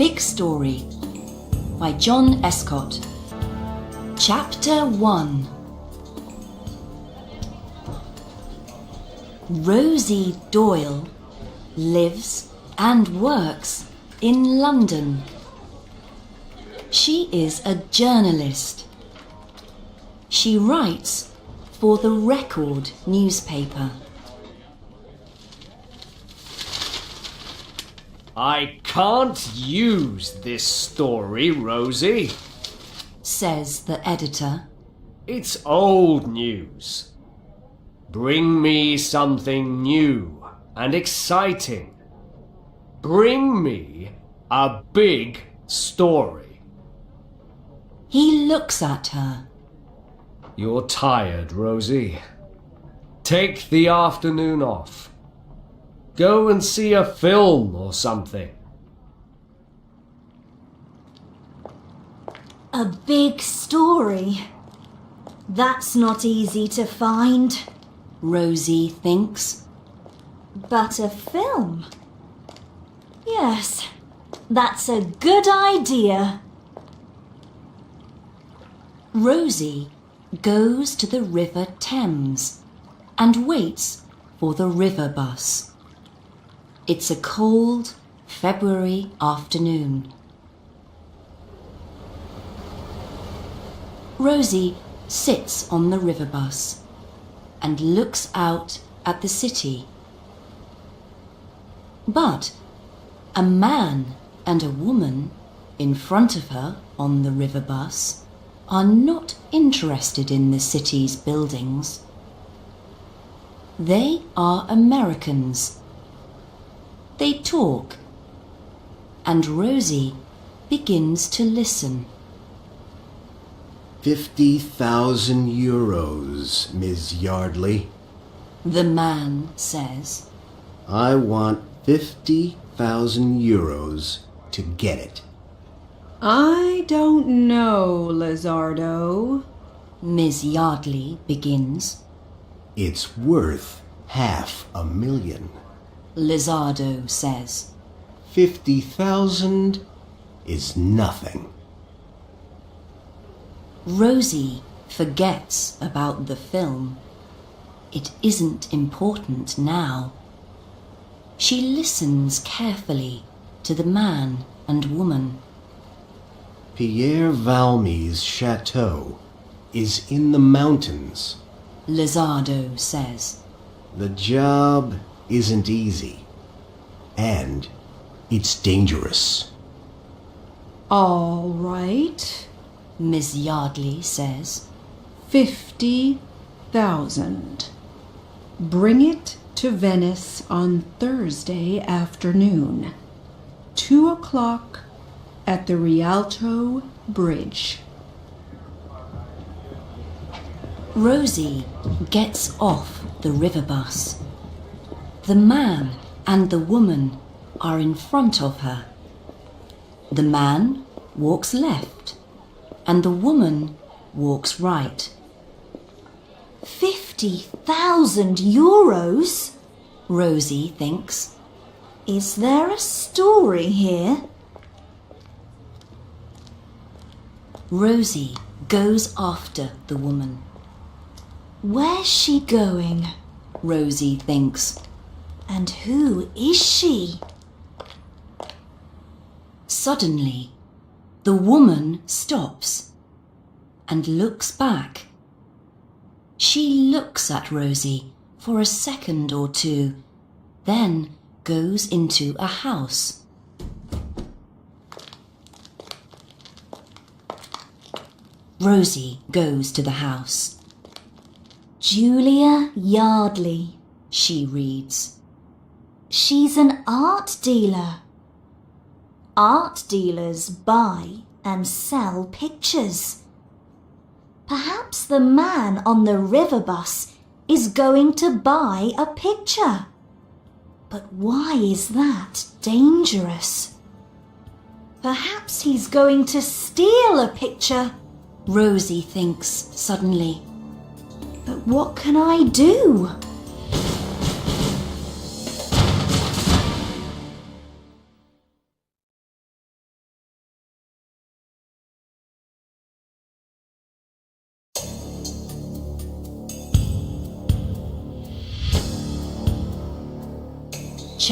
Big Story by John Escott. Chapter 1. Rosie Doyle lives and works in London. She is a journalist. She writes for the Record newspaper. I can't use this story, Rosie, says the editor. It's old news. Bring me something new and exciting. Bring me a big story. He looks at her. You're tired, Rosie. Take the afternoon off. Go and see a film or something. A big story? That's not easy to find, Rosie thinks. But a film? Yes, that's a good idea. Rosie goes to the River Thames and waits for the river bus. It's a cold February afternoon. Rosie sits on the river bus and looks out at the city. But a man and a woman in front of her on the river bus are not interested in the city's buildings. They are Americans. They talk, and Rosie begins to listen. 50,000 euros, Ms. Yardley. The man says. I want 50,000 euros to get it. I don't know, Lizardo. Ms. Yardley begins. It's worth $500,000. Lizardo says. 50,000 is nothing. Rosie forgets about the film. It isn't important now. She listens carefully to the man and woman. Pierre Valmy's chateau is in the mountains. Lizardo says. The job isn't easy, and it's dangerous. All right. Miss Yardley says. 50,000. Bring it to Venice on Thursday afternoon. 2:00 at the Rialto Bridge. Rosie gets off the river bus. The man and the woman are in front of her. The man walks left and the woman walks right. 50,000 euros? Rosie thinks. Is there a story here? Rosie goes after the woman. Where's she going? Rosie thinks. And who is she? Suddenly, the woman stops and looks back. She looks at Rosie for a second or two, then goes into a house. Rosie goes to the house. Julia Yardley, she reads. She's an art dealer. Art dealers buy and sell pictures. Perhaps the man on the river bus is going to buy a picture. But why is that dangerous? Perhaps he's going to steal a picture. Rosie thinks suddenly. But what can I do?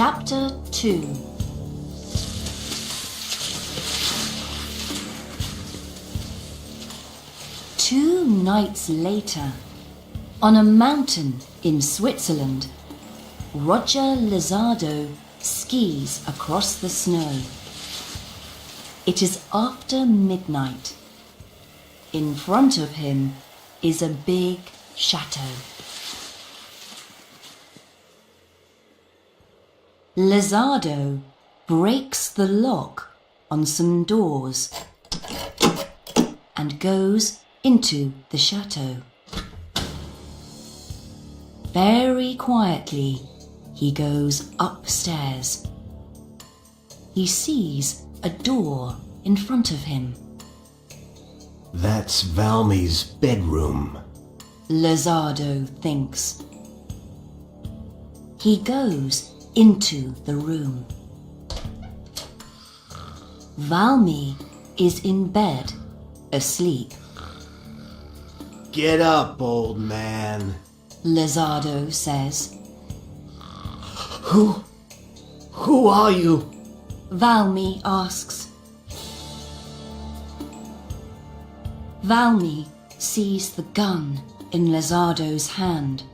Chapter 2. Two nights later, on a mountain in Switzerland, Roger Lizardo skis across the snow. It is after midnight. In front of him is a big chateau. Lizardo breaks the lock on some doors and goes into the chateau. Very quietly, he goes upstairs. He sees a door in front of him. That's Valmy's bedroom. Lizardo thinks. He goes into the room. Valmy is in bed, asleep. Get up, old man. Lizardo says. Who are you? Valmy asks. Valmy sees the gun in Lizardo's hand.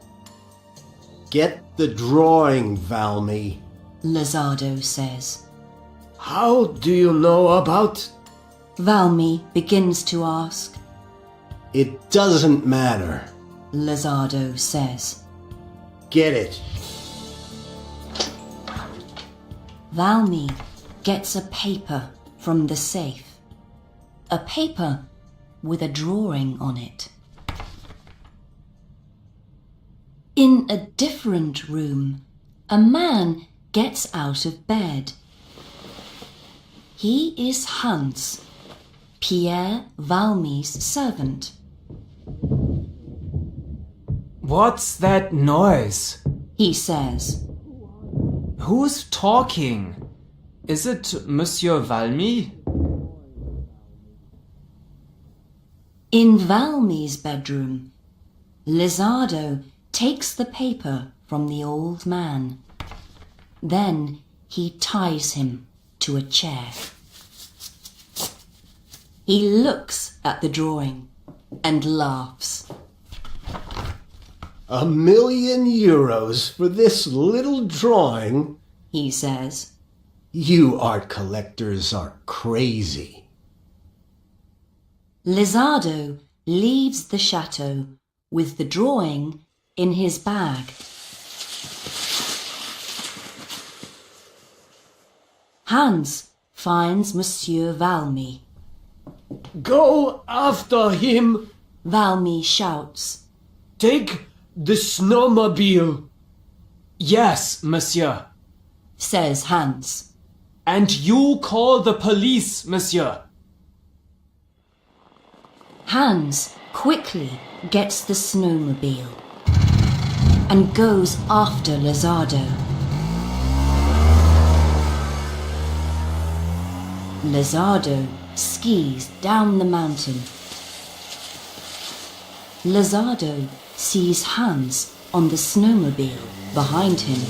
Get the drawing, Valmy. Lizardo says. How do you know about... Valmy begins to ask. It doesn't matter. Lizardo says. Get it. Valmy gets a paper from the safe. A paper with a drawing on it. In a different room, a man gets out of bed. He is Hans, Pierre Valmy's servant. What's that noise? He says. Who's talking? Is it Monsieur Valmy? In Valmy's bedroom, Lizardo takes the paper from the old man. Then he ties him to a chair. He looks at the drawing and laughs. €1,000,000 for this little drawing? He says. You art collectors are crazy. Lizardo leaves the chateau with the drawing in his bag. Hans finds Monsieur Valmy. Go after him! Valmy shouts. Take the snowmobile! Yes, monsieur. Says Hans. And you call the police, monsieur. Hans quickly gets the snowmobile and goes after Lizardo. Lizardo skis down the mountain. Lizardo sees Hans on the snowmobile behind him.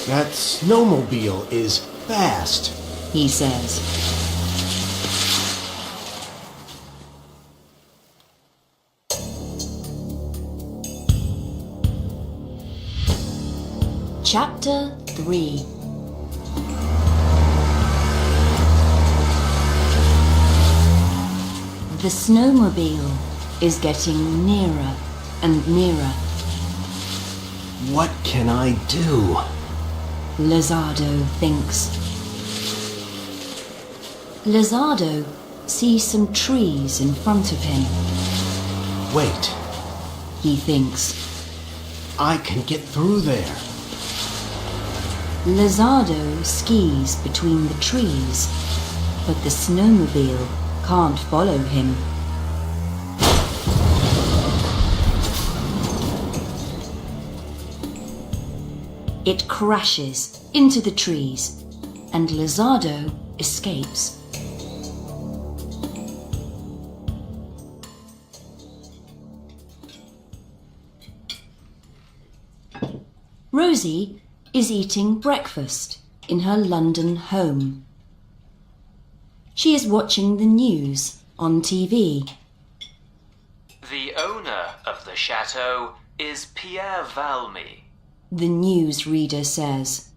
That snowmobile is fast. He says. Chapter 3. The snowmobile is getting nearer and nearer. What can I do? Lizardo thinks. Lizardo sees some trees in front of him. Wait, He thinks. I can get through there. Lizardo skis between the trees, but the snowmobile can't follow him. It crashes into the trees, and Lizardo escapes. Rosie, is eating breakfast in her London home. She is watching the news on TV. The owner of the chateau is Pierre Valmy. The newsreader says.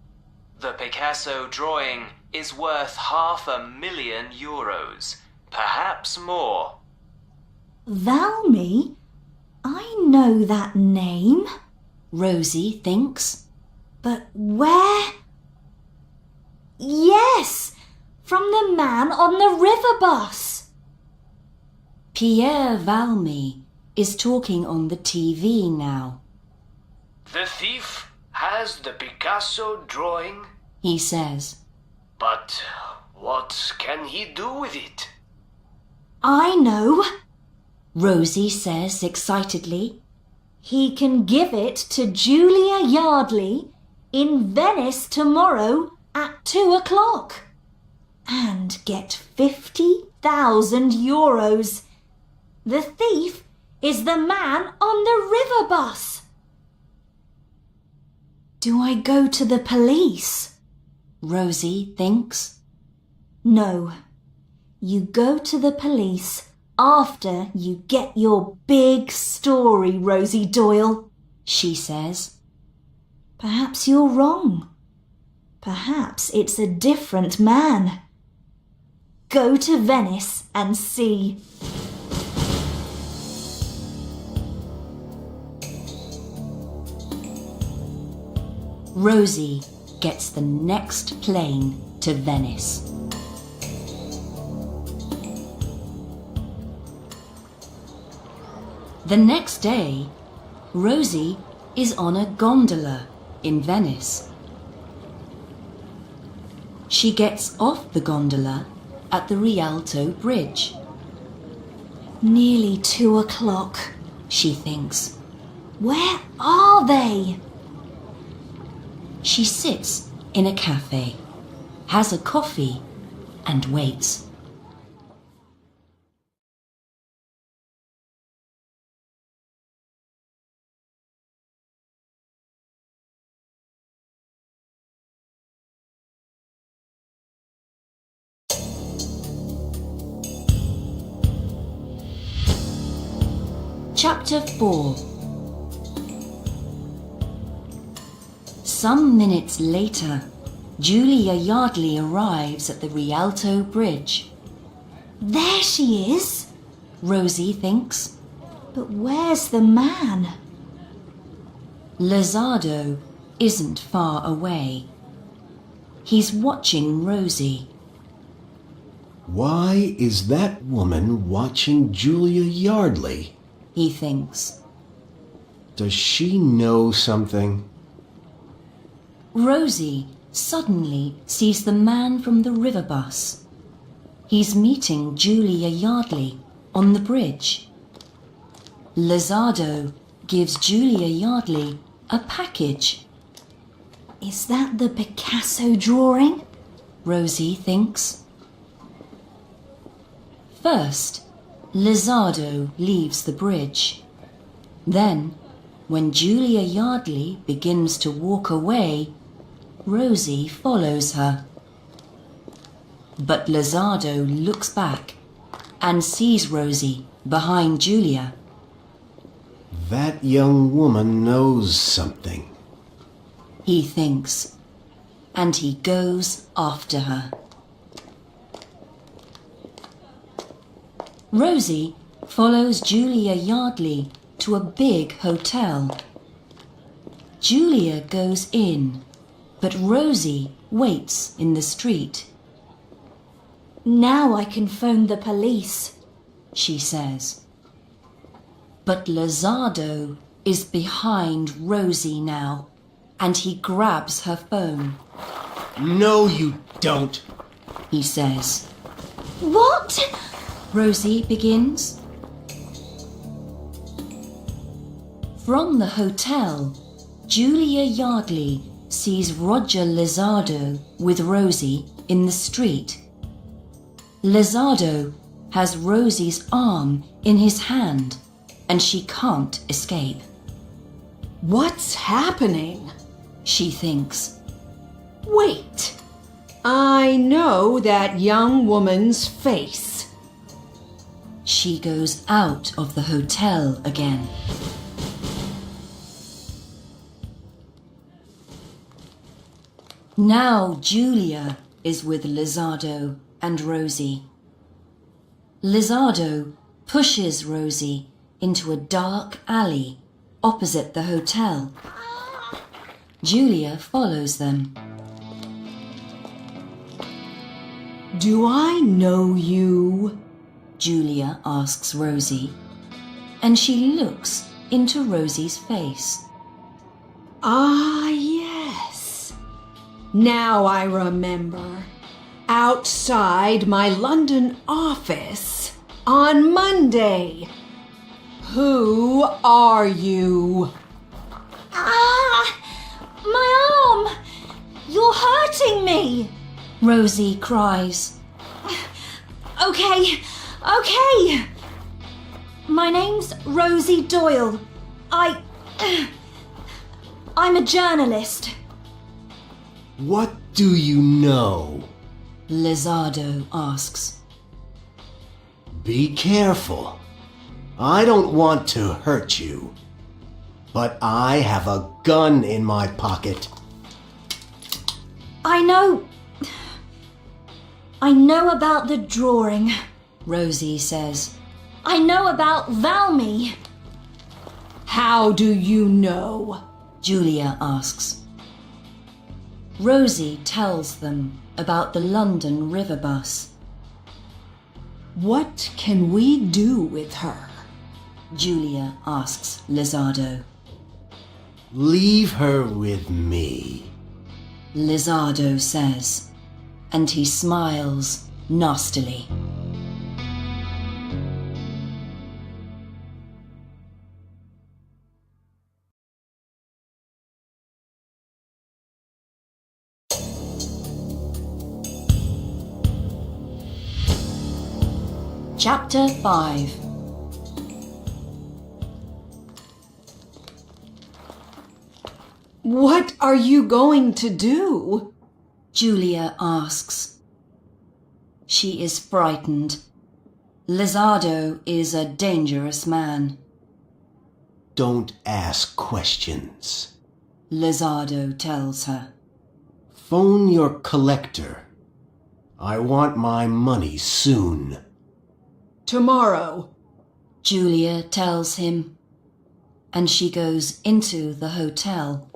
The Picasso drawing is worth €500,000, perhaps more. Valmy? I know that name. Rosie thinks. But where? Yes, from the man on the river bus. Pierre Valmy is talking on the TV now. The thief has the Picasso drawing, He says. but what can he do with it? I know. Rosie says excitedly. He can give it to Julia Yardley in Venice tomorrow at 2:00 and get €50,000. The thief is the man on the river bus. Do I go to the police? Rosie thinks. No. You go to the police after you get your big story, Rosie Doyle, She says. Perhaps you're wrong. Perhaps it's a different man. Go to Venice and see. Rosie gets the next plane to Venice. The next day, Rosie is on a gondola in Venice. She gets off the gondola at the Rialto Bridge. Nearly 2:00, She thinks. Where are they? She sits in a cafe, has a coffee, and waits. Chapter 4. Some minutes later, Julia Yardley arrives at the Rialto Bridge. There she is. Rosie thinks. But where's the man? Lizardo isn't far away. He's watching Rosie. Why is that woman watching Julia Yardley? He thinks. Does she know something? Rosie suddenly sees the man from the river bus. He's meeting Julia Yardley on the bridge. Lizardo gives Julia Yardley a package. Is that the Picasso drawing? Rosie thinks. First, Lizardo leaves the bridge. Then, when Julia Yardley begins to walk away, Rosie follows her. But Lizardo looks back and sees Rosie behind Julia. That young woman knows something. He thinks, and he goes after her. Rosie follows Julia Yardley to a big hotel. Julia goes in, but Rosie waits in the street. Now I can phone the police, She says. But Lizardo is behind Rosie now, and he grabs her phone. No, you don't. He says. What? Rosie begins. From the hotel, Julia Yardley sees Roger Lizardo with Rosie in the street. Lizardo has Rosie's arm in his hand, and she can't escape. What's happening? she thinks. Wait, I know that young woman's face. She goes out of the hotel again. Now Julia is with Lizardo and Rosie. Lizardo pushes Rosie into a dark alley opposite the hotel. Julia follows them. Do I know you? Julia asks Rosie, and she looks into Rosie's face. Ah, yes. Now I remember. Outside my London office on Monday. Who are you? Ah! My arm! You're hurting me! Rosie cries. Okay. My name's Rosie Doyle. I'm a journalist. What do you know? Lizardo asks. Be careful. I don't want to hurt you, but I have a gun in my pocket. I know about the drawing. Rosie says. I know about Valmy. How do you know? Julia asks. Rosie tells them about the London river bus. What can we do with her? Julia asks Lizardo. Leave her with me. Lizardo says, and he smiles nastily. Chapter 5. What are you going to do? Julia asks. She is frightened. Lizardo is a dangerous man. Don't ask questions. Lizardo tells her. Phone your collector. I want my money soon. Tomorrow. Julia tells him, and she goes into the hotel.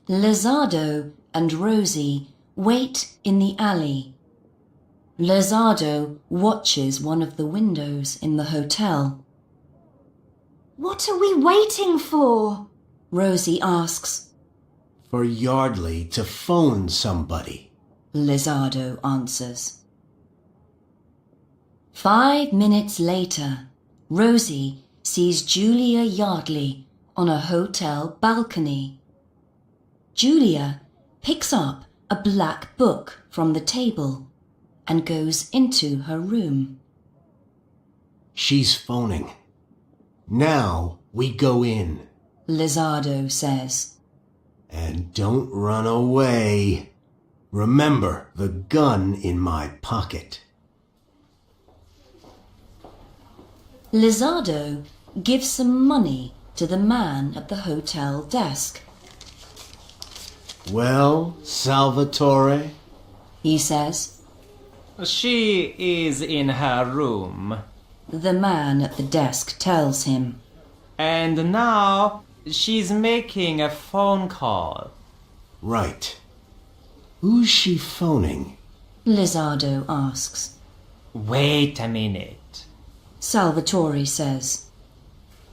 Lizardo and Rosie wait in the alley. Lizardo watches one of the windows in the hotel. What are we waiting for? Rosie asks. For Yardley to phone somebody. Lizardo answers. 5 minutes later, Rosie sees Julia Yardley on a hotel balcony. Julia picks up a black book from the table and goes into her room. She's phoning. Now we go in. Lizardo says. And don't run away. Remember the gun in my pocket. Lizardo gives some money to the man at the hotel desk. Well, Salvatore? He says. She is in her room. The man at the desk tells him. And now she's making a phone call. Right. Who's she phoning? Lizardo asks. Wait a minute. Salvatore says.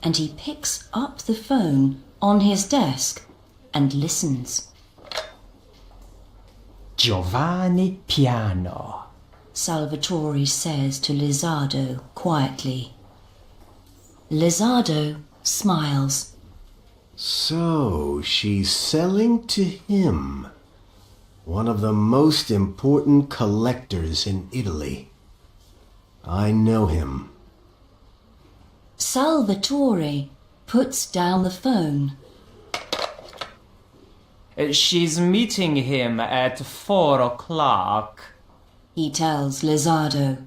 And he picks up the phone on his desk and listens. Giovanni Piano. Salvatore says to Lizardo quietly. Lizardo smiles. So she's selling to him. One of the most important collectors in Italy. I know him. Salvatore puts down the phone. She's meeting him at 4 o'clock. He tells Lizardo.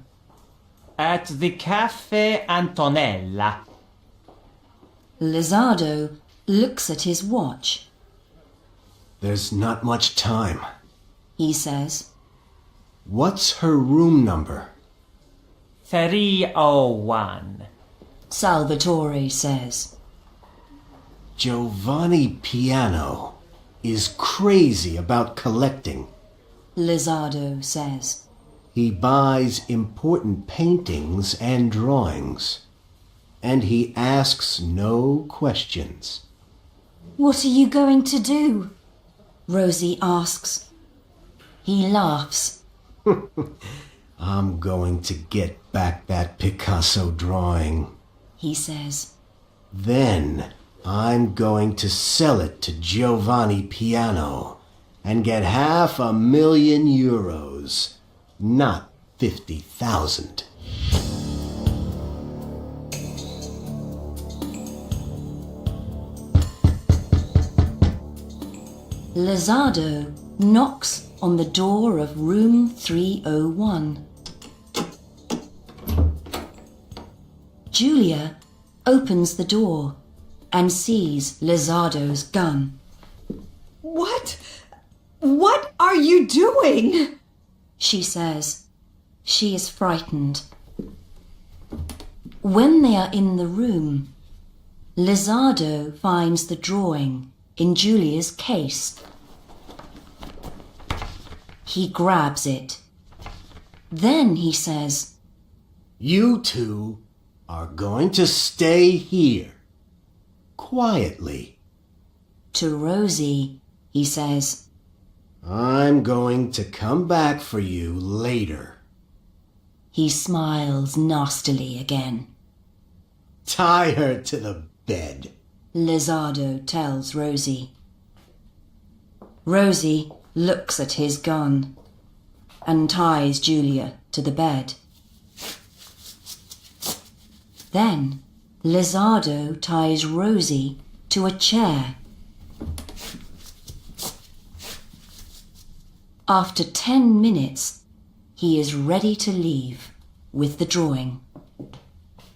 At the Cafe Antonella. Lizardo looks at his watch. There's not much time. He says. What's her room number? 301. Salvatore says. Giovanni Piano is crazy about collecting. Lizardo says. He buys important paintings and drawings, and he asks no questions. What are you going to do? Rosie asks. He laughs. I'm going to get back that Picasso drawing. He says. Then I'm going to sell it to Giovanni Piano and get €500,000, not 50,000. Lizardo knocks on the door of room 301. Julia opens the door and sees Lizardo's gun. What? What are you doing? She says. She is frightened. When they are in the room, Lizardo finds the drawing in Julia's case. He grabs it. Then he says, You two are going to stay here, quietly. to Rosie, he says, I'm going to come back for you later. He smiles nastily again. Tie her to the bed. Lizardo tells Rosie. Rosie looks at his gun and ties Julia to the bed. Then Lizardo ties Rosie to a chair. After 10 minutes, he is ready to leave with the drawing.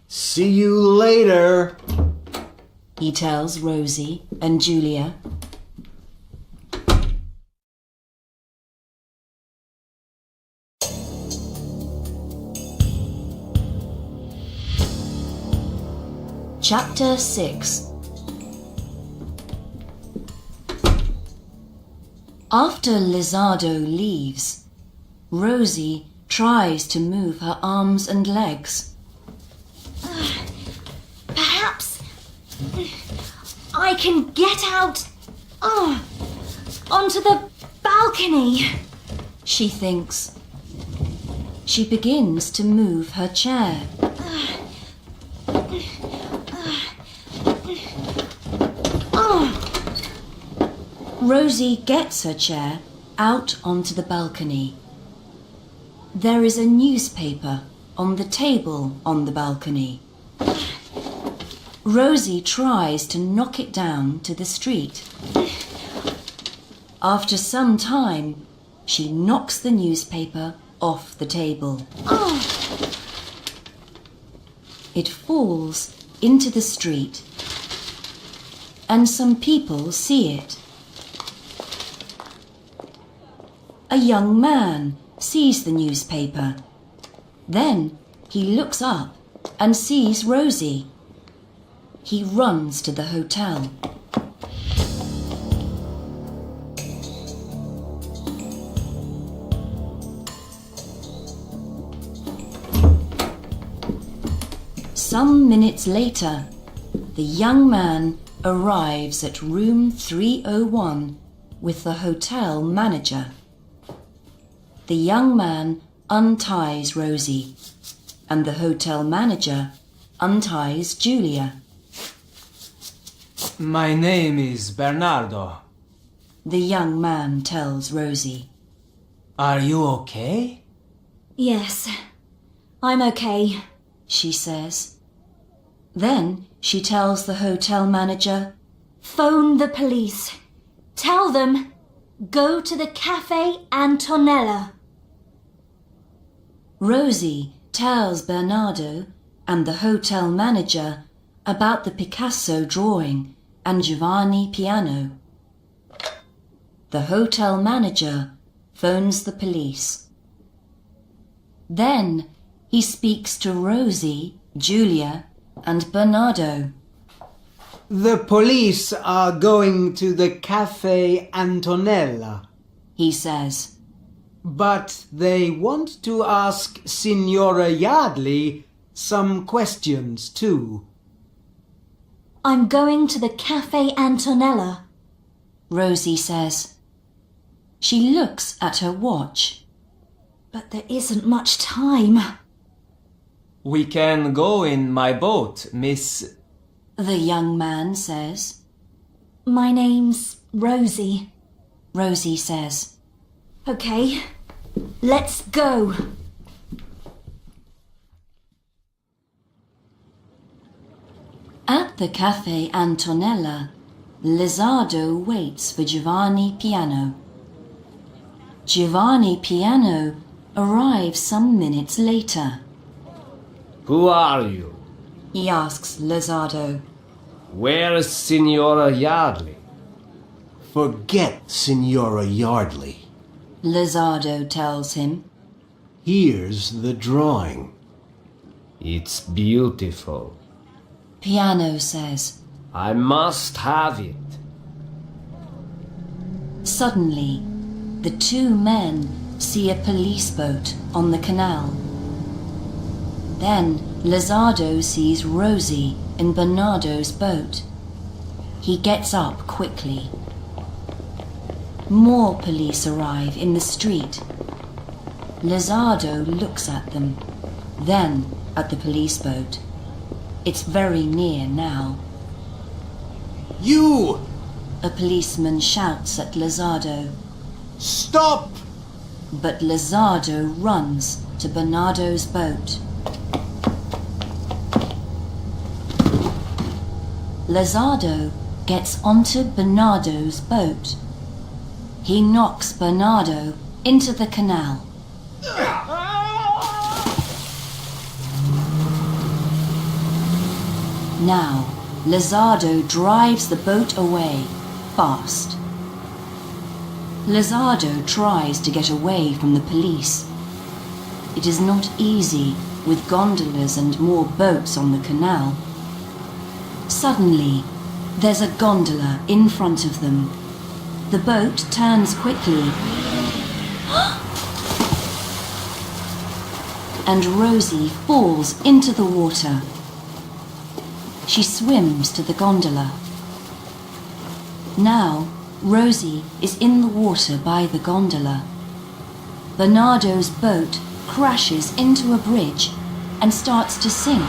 See you later. He tells Rosie and Julia. Chapter 6. After Lizardo leaves, Rosie tries to move her arms and legs. Perhaps I can get out onto the balcony. She thinks. She begins to move her chair. Rosie gets her chair out onto the balcony. There is a newspaper on the table on the balcony. Rosie tries to knock it down to the street. After some time, she knocks the newspaper off the table. It falls into the street, and some people see it. A young man sees the newspaper. Then he looks up and sees Rosie. He runs to the hotel. Some minutes later, the young man arrives at room 301 with the hotel manager. The young man unties Rosie, and the hotel manager unties Julia. My name is Bernardo. The young man tells Rosie. Are you okay? Yes, I'm okay. She says. Then she tells the hotel manager, Phone the police. Tell them, go to the Cafe Antonella. Rosie tells Bernardo and the hotel manager about the Picasso drawing and Giovanni piano. The hotel manager phones the police. Then he speaks to Rosie, Julia, and Bernardo. The police are going to the Cafe Antonella, He says, but they want to ask Signora Yardley some questions too. I'm going to the Cafe Antonella. Rosie says. She looks at her watch. But there isn't much time. We can go in my boat, Miss. The young man says. My name's Rosie. Rosie says. Okay, let's go. At the Cafe Antonella, Lizardo waits for Giovanni Piano. Giovanni Piano arrives some minutes later. Who are you? He asks Lizardo. Where is Signora Yardley? Forget Signora Yardley. Lizardo tells him. Here's the drawing. It's beautiful. Piano says. I must have it. Suddenly, the two men see a police boat on the canal. Then Lizardo sees Rosie in Bernardo's boat. He gets up quickly. More police arrive in the street. Lizardo looks at them, then at the police boat. It's very near now. You! A policeman shouts at Lizardo. Stop! But Lizardo runs to Bernardo's boat. Lizardo gets onto Bernardo's boat. He knocks Bernardo into the canal. Now, Lizardo drives the boat away, fast. Lizardo tries to get away from the police. It is not easy with gondolas and more boats on the canal. Suddenly, there's a gondola in front of them. The boat turns quickly. And Rosie falls into the water. She swims to the gondola. Now, Rosie is in the water by the gondola. Bernardo's boat crashes into a bridge and starts to sink.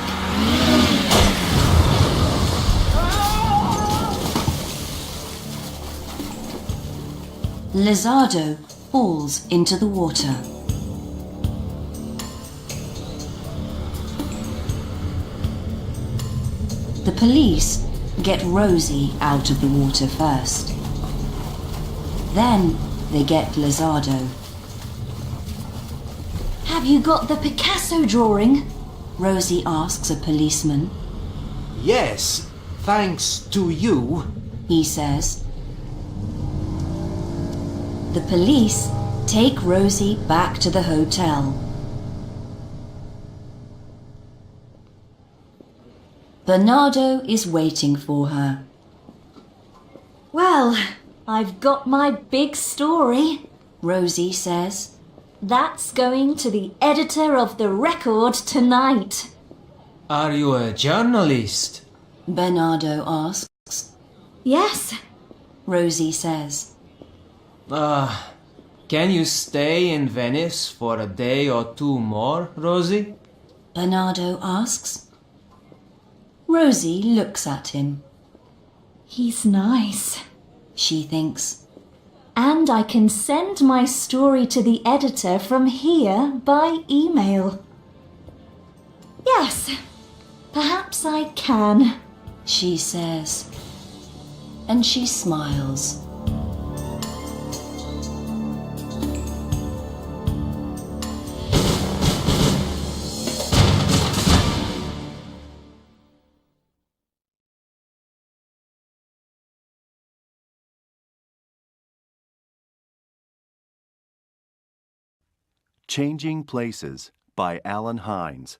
Lizardo falls into the water. The police get Rosie out of the water first. Then they get Lizardo. Have you got the Picasso drawing? Rosie asks a policeman. Yes, thanks to you. He says. The police take Rosie back to the hotel. Bernardo is waiting for her. Well, I've got my big story. Rosie says. That's going to the editor of the Record tonight. Are you a journalist? Bernardo asks. Yes. Rosie says. Can you stay in Venice for a day or two more, Rosie? Bernardo asks. Rosie looks at him. He's nice. She thinks. And I can send my story to the editor from here by email. Yes, perhaps Yes, I can, she says, and she smiles. Changing Places by Alan Hines.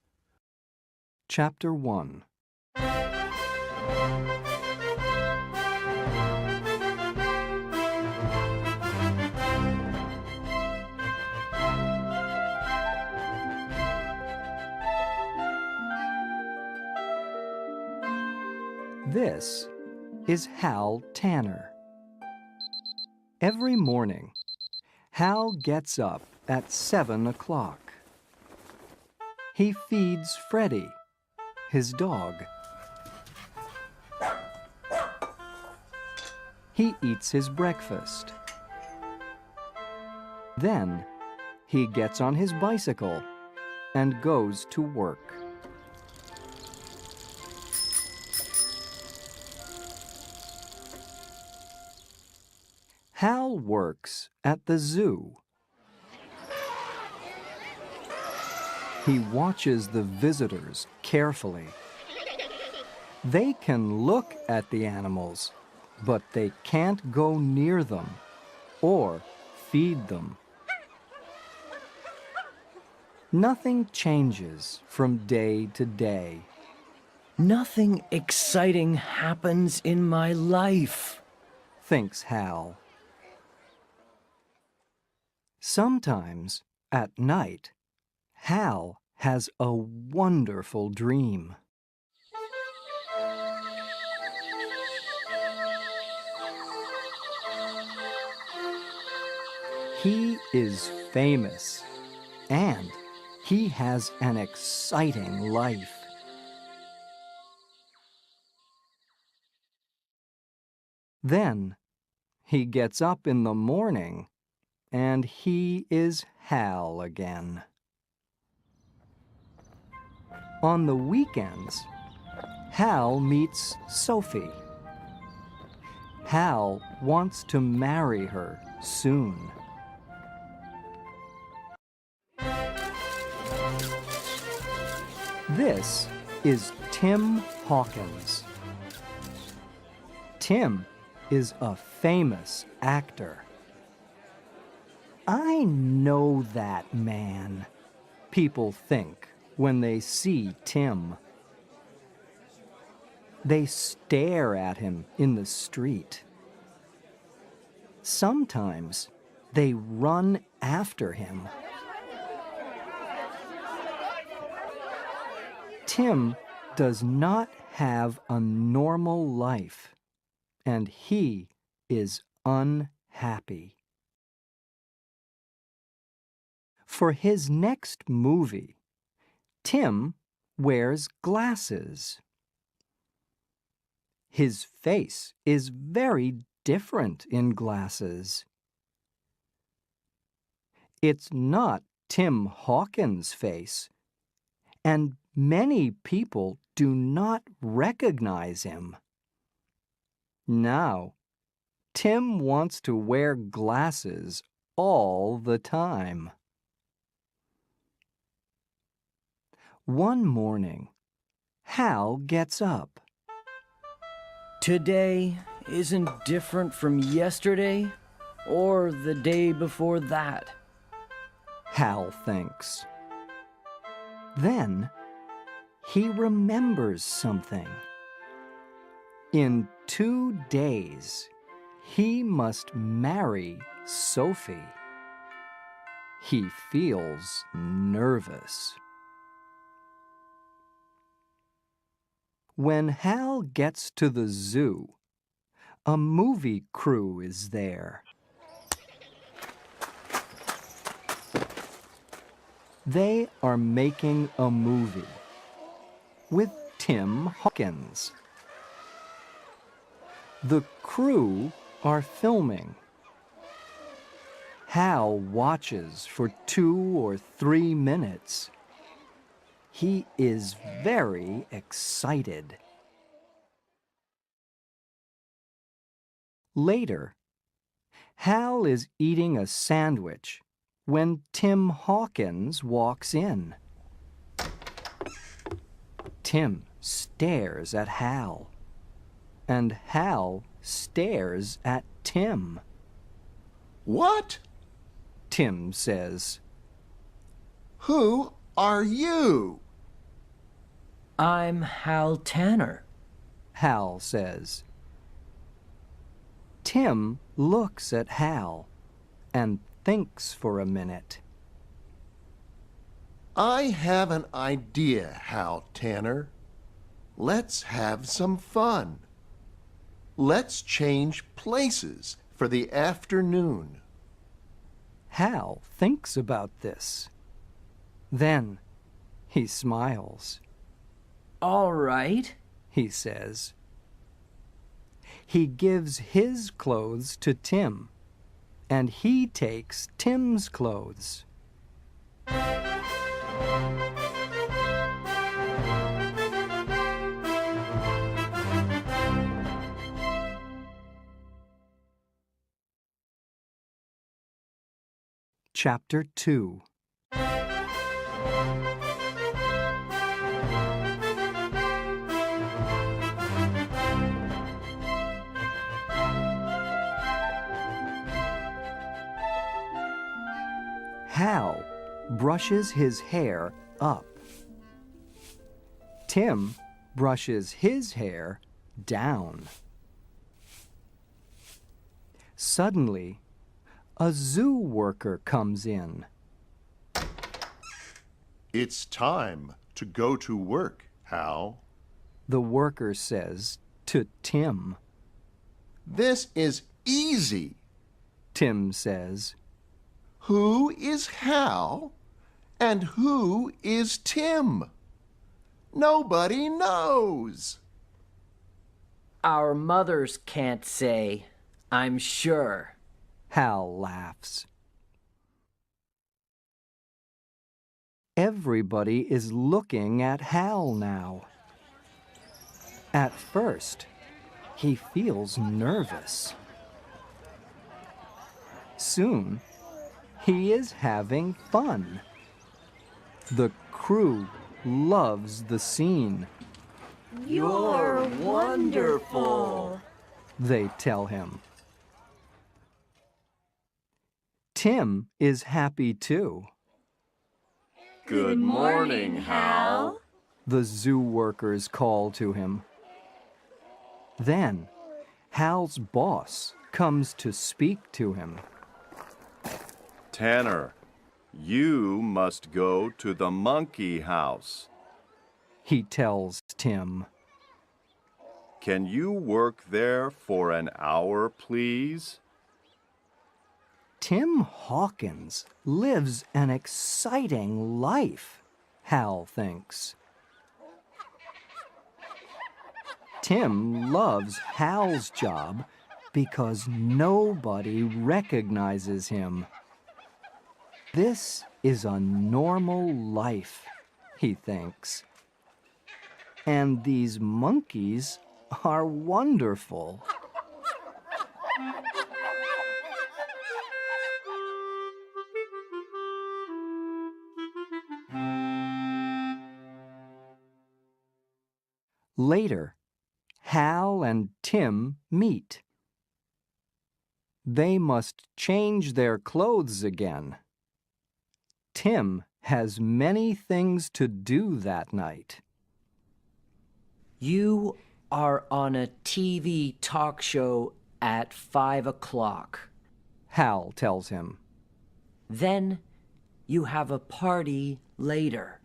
Chapter 1. This is Hal Tanner. Every morning, Hal gets up at 7 o'clock. He feeds Freddie, his dog. He eats his breakfast. Then, he gets on his bicycle and goes to work. Hal works at the zoo. He watches the visitors carefully. They can look at the animals, but they can't go near them or feed them. Nothing changes from day to day. Nothing exciting happens in my life, thinks Hal. Sometimes, at night, Hal has a wonderful dream. He is famous, and he has an exciting life. Then, he gets up in the morning, and he is Hal again. On the weekends, Hal meets Sophie. Hal wants to marry her soon. This is Tim Hawkins. Tim is a famous actor. I know that man, people think when they see Tim. They stare at him in the street. Sometimes they run after him. Tim does not have a normal life, and he is unhappy. For his next movie, Tim wears glasses. His face is very different in glasses. It's not Tim Hawkins' face, and many people do not recognize him. Now, Tim wants to wear glasses all the time. One morning, Hal gets up. Today isn't different from yesterday or the day before that, Hal thinks. Then, he remembers something. In 2 days, he must marry Sophie. He feels nervous. When Hal gets to the zoo, a movie crew is there. They are making a movie with Tim Hawkins. The crew are filming. Hal watches for 2 or 3 minutes. He is very excited. Later, Hal is eating a sandwich when Tim Hawkins walks in. Tim stares at Hal, and Hal stares at Tim. What? Tim says, Who are you? I'm Hal Tanner. Hal says. Tim looks at Hal and thinks for a minute. I have an idea, Hal Tanner. Let's have some fun. Let's change places for the afternoon. Hal thinks about this. Then he smiles. All right, he says. He gives his clothes to Tim, and he takes Tim's clothes. Chapter 2. Hal brushes his hair up. Tim brushes his hair down. Suddenly, a zoo worker comes in. It's time to go to work, Hal. The worker says to Tim. This is easy. Tim says. Who is Hal and who is Tim? Nobody knows. our mothers can't say, I'm sure. Hal laughs. Everybody is looking at Hal now. At first, he feels nervous. Soon, he is having fun. The crew loves the scene. You're wonderful, they tell him. Tim is happy too. Good morning, Hal. The zoo workers call to him. Then, Hal's boss comes to speak to him. Tanner, you must go to the monkey house. He tells Tim. Can you work there for an hour, please? Tim Hawkins lives an exciting life, Hal thinks. Tim loves Hal's job because nobody recognizes him. This is a normal life, he thinks. And these monkeys are wonderful. Later, Hal and Tim meet. They must change their clothes again. Tim has many things to do that night. You are on a TV talk show at 5 o'clock. Hal tells him. Then you have a party later.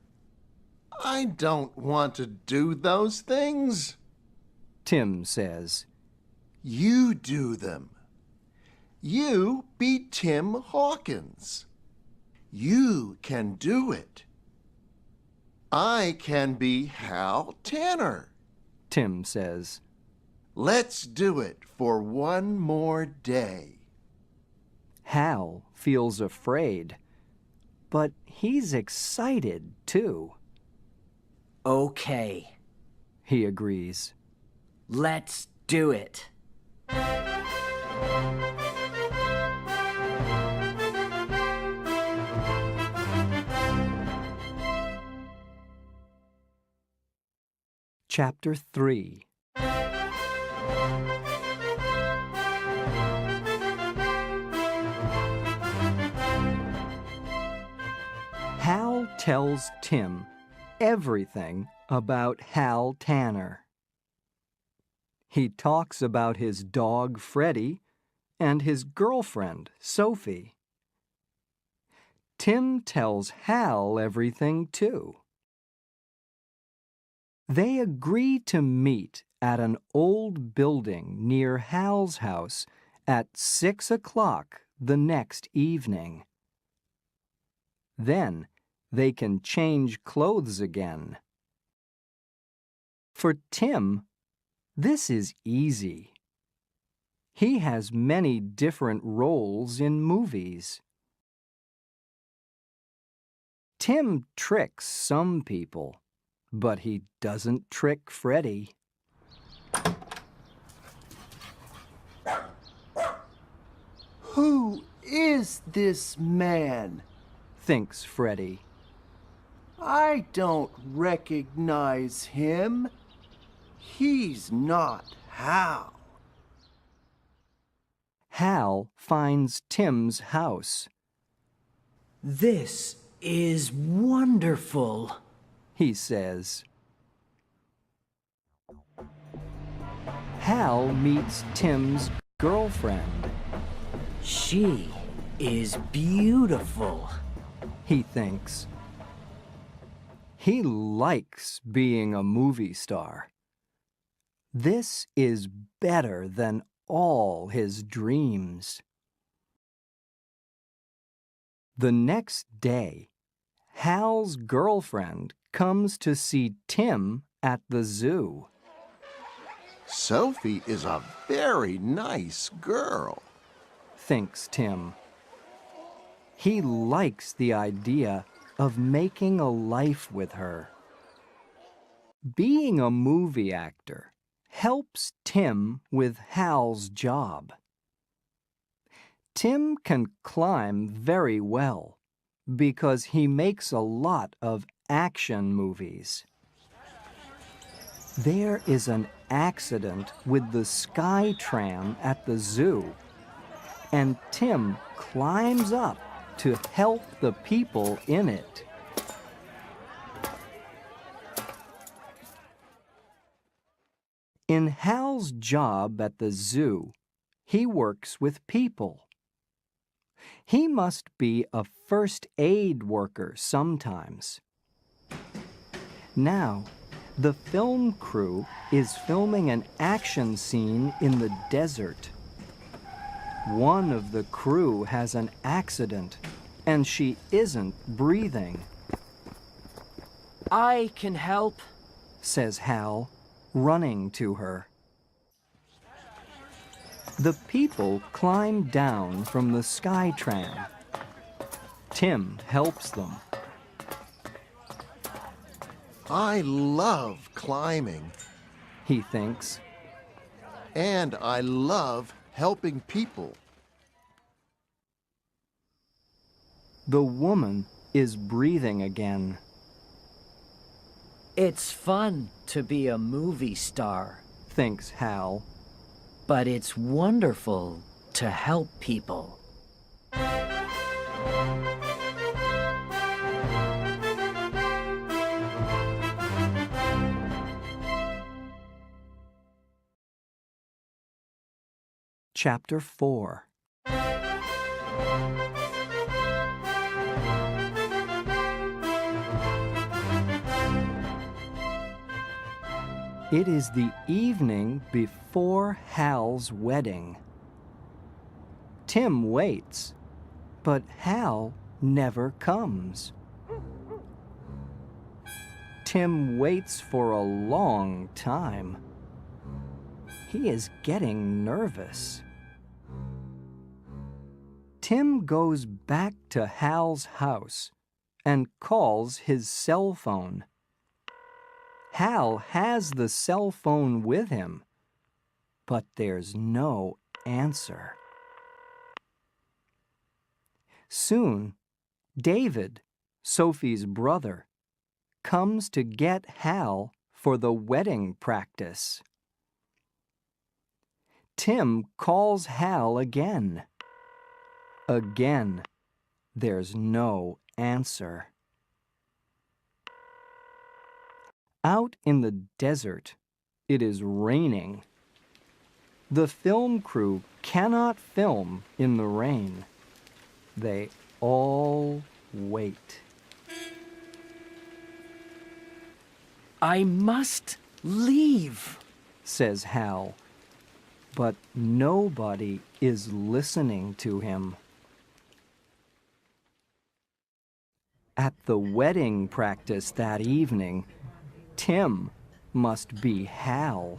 I don't want to do those things. Tim says. You do them. You be Tim Hawkins. You can do it. I can be Hal Tanner. Tim says. Let's do it for one more day. Hal feels afraid, but he's excited too. Okay, he agrees. let's do it. Chapter 3. Hal tells Tim everything about Hal Tanner. He talks about his dog Freddie and his girlfriend Sophie. Tim tells Hal everything too. They agree to meet at an old building near Hal's house at 6 o'clock the next evening. Then they can change clothes again. For Tim, this is easy. He has many different roles in movies. Tim tricks some people, but he doesn't trick Freddie. Who is this man? Thinks Freddie. I don't recognize him. He's not Hal. Hal finds Tim's house. This is wonderful, he says. Hal meets Tim's girlfriend. She is beautiful, he thinks. He likes being a movie star. This is better than all his dreams. The next day, Hal's girlfriend comes to see Tim at the zoo. Sophie is a very nice girl, thinks Tim. He likes the idea of making a life with her. Being a movie actor helps Tim with Hal's job. Tim can climb very well because he makes a lot of action movies. There is an accident with the sky tram at the zoo, and Tim climbs up to help the people in it. In Hal's job at the zoo, he works with people. He must be a first aid worker sometimes. Now, the film crew is filming an action scene in the desert. One of the crew has an accident, and she isn't breathing. I can help, says Hal, running to her. The people climb down from the sky tram. Tim helps them. I love climbing, he thinks. and I love helping people. The woman is breathing again. It's fun to be a movie star, thinks Hal. But it's wonderful to help people. Chapter 4. It is the evening before Hal's wedding. Tim waits, but Hal never comes. Tim waits for a long time. He is getting nervous. Tim goes back to Hal's house and calls his cell phone. Hal has the cell phone with him, but there's no answer. Soon, David, Sophie's brother, comes to get Hal for the wedding practice. Tim calls Hal again. Again, there's no answer. Out in the desert, it is raining. The film crew cannot film in the rain. They all wait. I must leave, says Hal, but nobody is listening to him. At the wedding practice that evening, Tim must be Hal.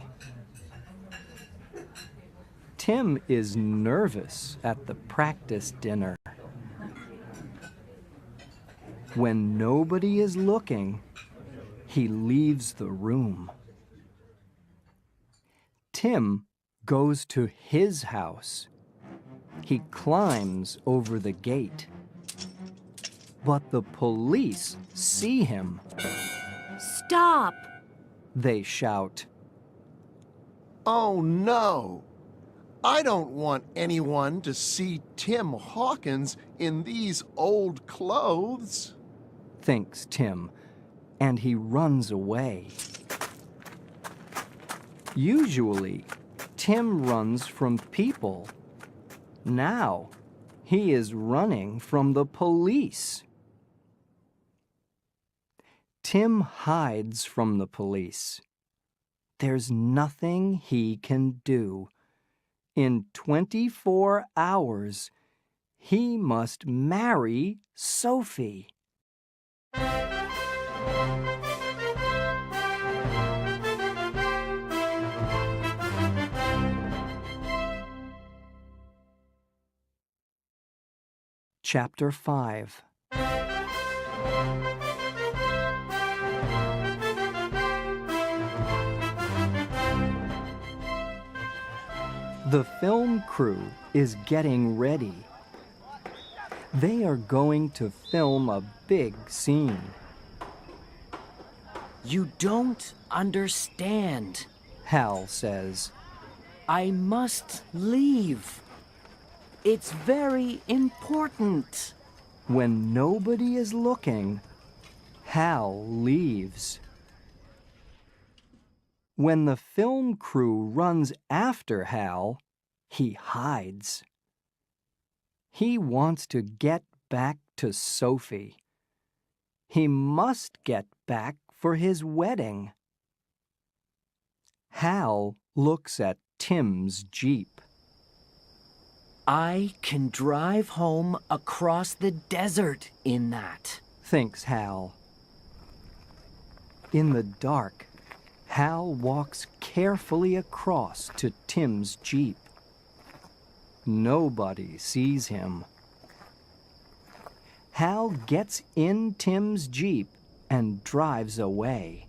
Tim is nervous at the practice dinner. When nobody is looking, he leaves the room. Tim goes to his house. He climbs over the gate. But the police see him. Stop! They shout. Oh no! I don't want anyone to see Tim Hawkins in these old clothes, thinks Tim, and he runs away. Usually, Tim runs from people. Now, he is running from the police. Tim hides from the police. There's nothing he can do. In 24 hours, he must marry Sophie. Chapter 5. The film crew is getting ready. They are going to film a big scene. You don't understand, Hal says. I must leave. It's very important. When nobody is looking, Hal leaves. When the film crew runs after Hal, he hides. He wants to get back to Sophie. He must get back for his wedding. Hal looks at Tim's Jeep. I can drive home across the desert in that, thinks Hal. In the dark, Hal walks carefully across to Tim's Jeep. Nobody sees him. Hal gets in Tim's Jeep and drives away.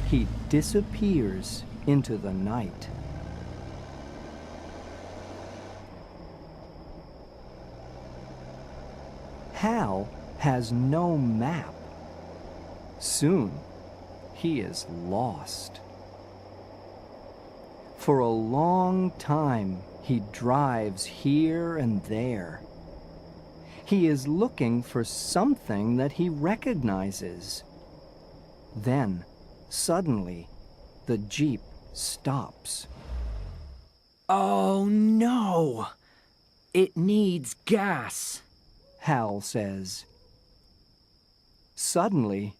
He disappears into the night. Hal has no map. Soon, he is lost. For a long time, he drives here and there. He is looking for something that he recognizes. Then, suddenly, the Jeep stops. Oh no! It needs gas, Hal says. Suddenly,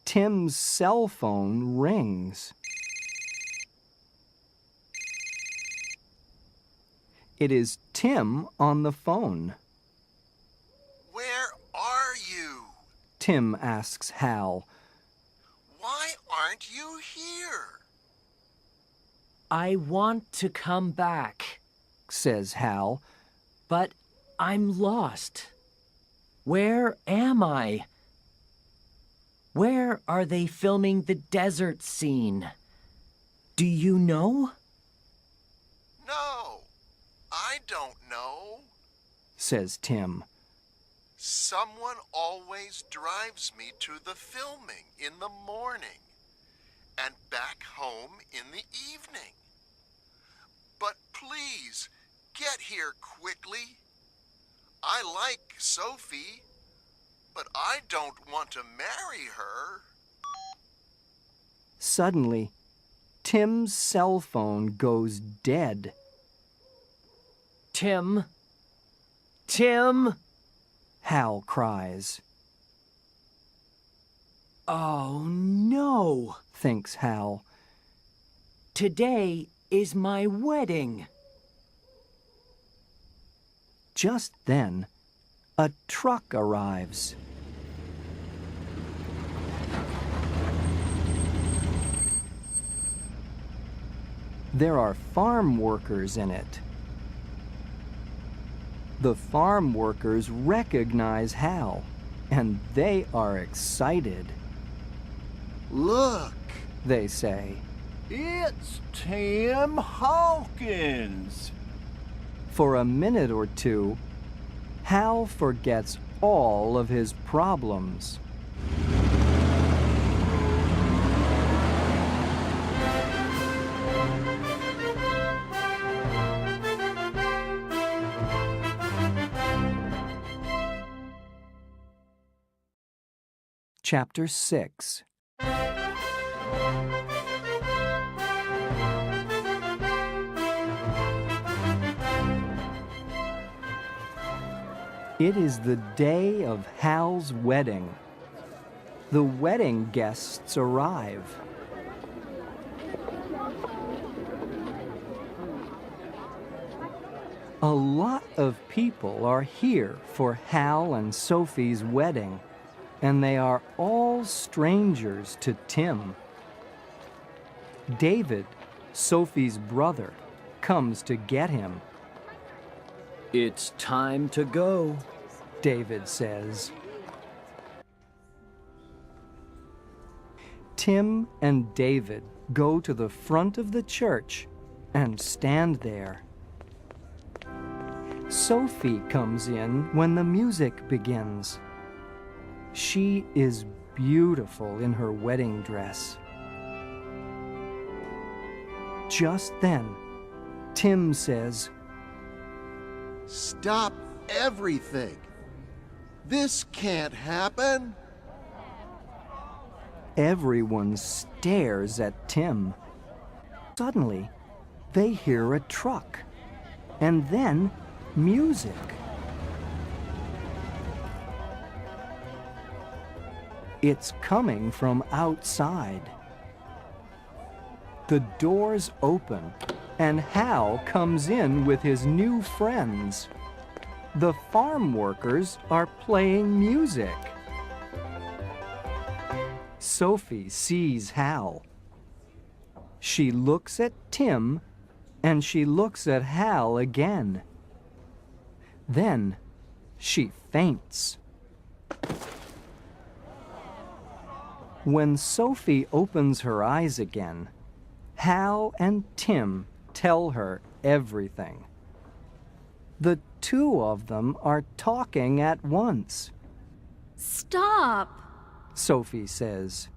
Tim's cell phone rings. It is Tim on the phone. Where are you? Tim asks Hal. Why aren't you here? I want to come back, says Hal. But I'm lost. Where am I? Where are they filming the desert scene? Do you know? No, I don't know, says Tim. Someone always drives me to the filming in the morning and back home in the evening. But please, get here quickly. I like Sophie, but I don't want to marry her. Suddenly, Tim's cell phone goes dead. Tim? Tim? Hal cries. Oh no, thinks Hal. Today is my wedding. Just then, a truck arrives. There are farm workers in it. The farm workers recognize Hal, and they are excited. Look, they say. It's Tim Hawkins. For a minute or two, Hal forgets all of his problems. Chapter 6. It is the day of Hal's wedding. The wedding guests arrive. A lot of people are here for Hal and Sophie's wedding, and they are all strangers to Tim. David, Sophie's brother, comes to get him. It's time to go, David says. Tim and David go to the front of the church and stand there. Sophie comes in when the music begins. She is beautiful in her wedding dress. Just then, Tim says, stop everything. This can't happen. Everyone stares at Tim. Suddenly, they hear a truck, and then music. It's coming from outside. The doors open, and Hal comes in with his new friends. The farm workers are playing music. Sophie sees Hal. She looks at Tim, and she looks at Hal again. Then she faints. When Sophie opens her eyes again, Hal and Tim tell her everything. The two of them are talking at once. Stop, Sophie says.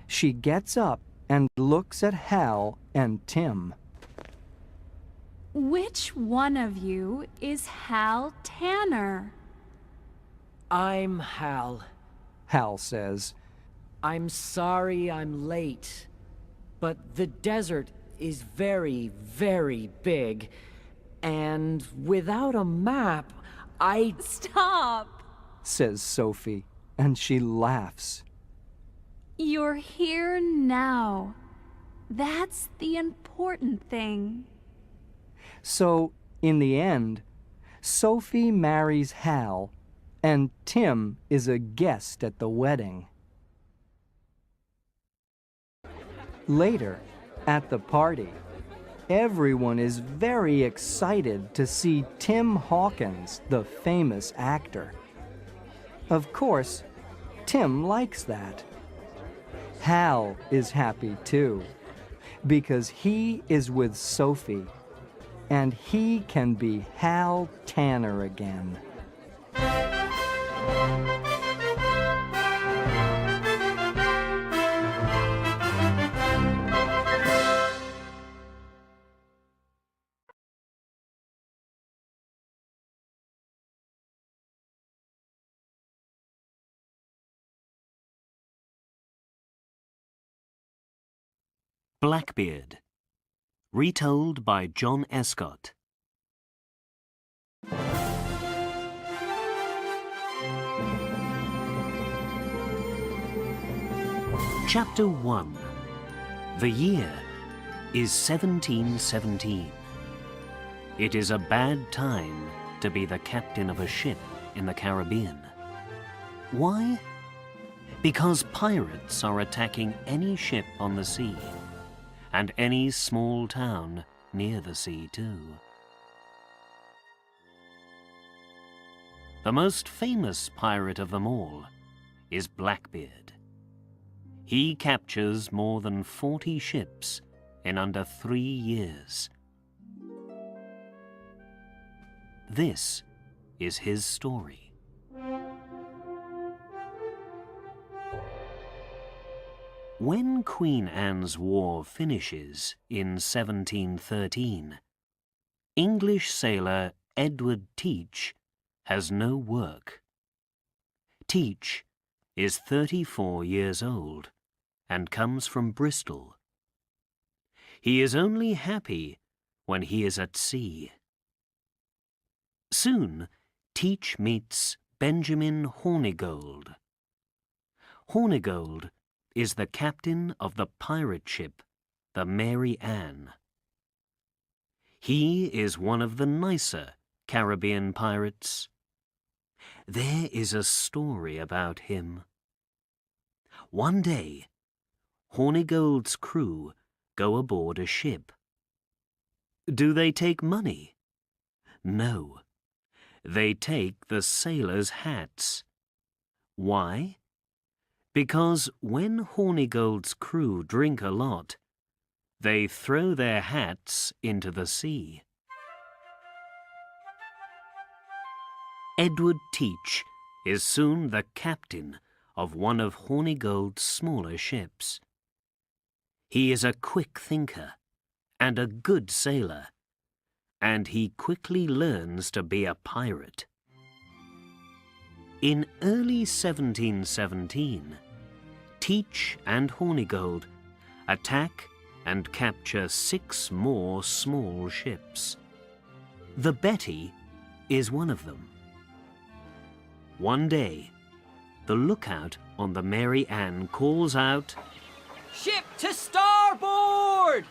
She gets up and looks at Hal and Tim. Which one of you is Hal Tanner? I'm Hal. Hal says. I'm sorry I'm late, but the desert is very, very big, and without a map, Stop! says Sophie, and she laughs. You're here now. That's the important thing. So, in the end, Sophie marries Hal, and Tim is a guest at the wedding. Later, at the party, everyone is very excited to see Tim Hawkins, the famous actor. Of course, Tim likes that. Hal is happy too, because he is with Sophie, and he can be Hal Tanner again. Blackbeard, retold by John Escott. Chapter 1. The year is 1717. It is a bad time to be the captain of a ship in the Caribbean. Why? Because pirates are attacking any ship on the sea, and any small town near the sea too. The most famous pirate of them all is Blackbeard. He captures more than 40 ships in under 3 years. This is his story. When Queen Anne's War finishes in 1713, English sailor Edward Teach has no work. Teach is 34 years old and comes from Bristol. He is only happy when he is at sea. Soon, Teach meets Benjamin Hornigold. Hornigold is the captain of the pirate ship, the Mary Ann. He is one of the nicer Caribbean pirates. There is a story about him. One day, Hornigold's crew go aboard a ship. Do they take money? No. They take the sailors' hats. Why? Because when Hornigold's crew drink a lot, they throw their hats into the sea. Edward Teach is soon the captain of one of Hornigold's smaller ships. He is a quick thinker and a good sailor, and he quickly learns to be a pirate. In early 1717, Teach and Hornigold attack and capture 6 more small ships. The Betty is one of them. One day, the lookout on the Mary Ann calls out, "Ship to starboard!"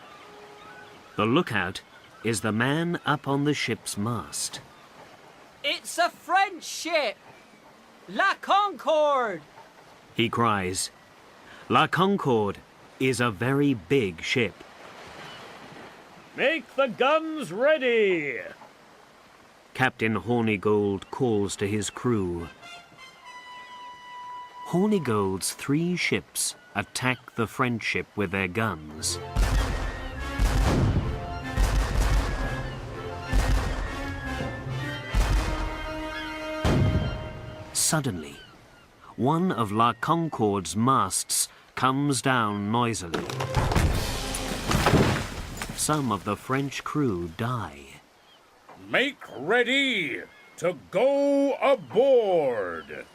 The lookout is the man up on the ship's mast. "It's a French ship! La Concorde!" He cries. La Concorde is a very big ship. Make the guns ready! Captain Hornigold calls to his crew. Hornigold's 3 ships attack the French ship with their guns. Suddenly, one of La Concorde's masts comes down noisily. Some of the French crew die. Make ready to go aboard!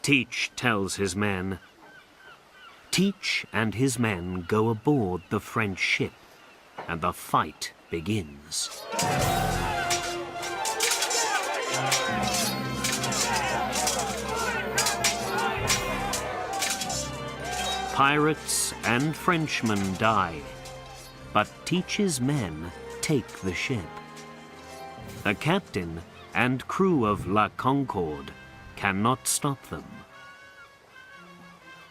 Teach tells his men. Teach and his men go aboard the French ship, and the fight begins. Pirates and Frenchmen die, but Teach's men take the ship. The captain and crew of La Concorde cannot stop them.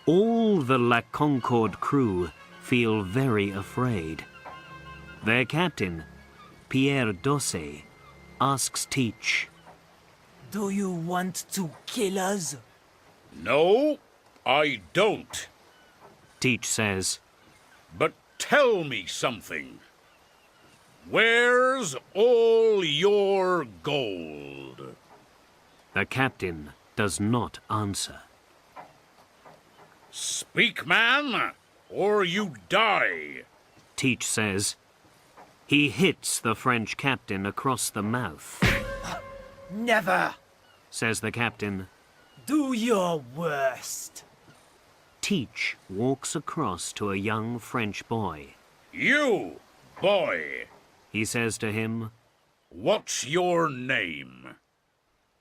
All the La Concorde crew feel very afraid. Their captain, Pierre Dosset, asks Teach, "Do you want to kill us?" No, I don't. Teach says. But tell me something. Where's all your gold? The captain does not answer. Speak, man, or you die. Teach says. He hits the French captain across the mouth. Never, says the captain. Do your worst. Teach walks across to a young French boy. You, boy, he says to him. What's your name?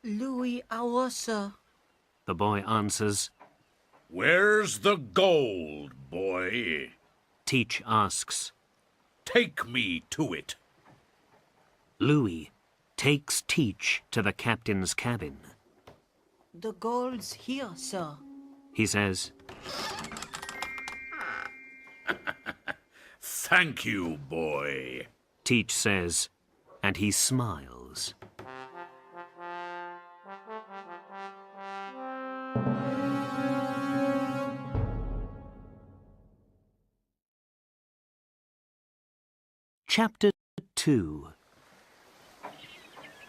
Louis Aossa. The boy answers. Where's the gold, boy? Teach asks. Take me to it. Louis takes Teach to the captain's cabin. The gold's here, sir, he says. Thank you, boy, Teach says, and he smiles. Chapter 2.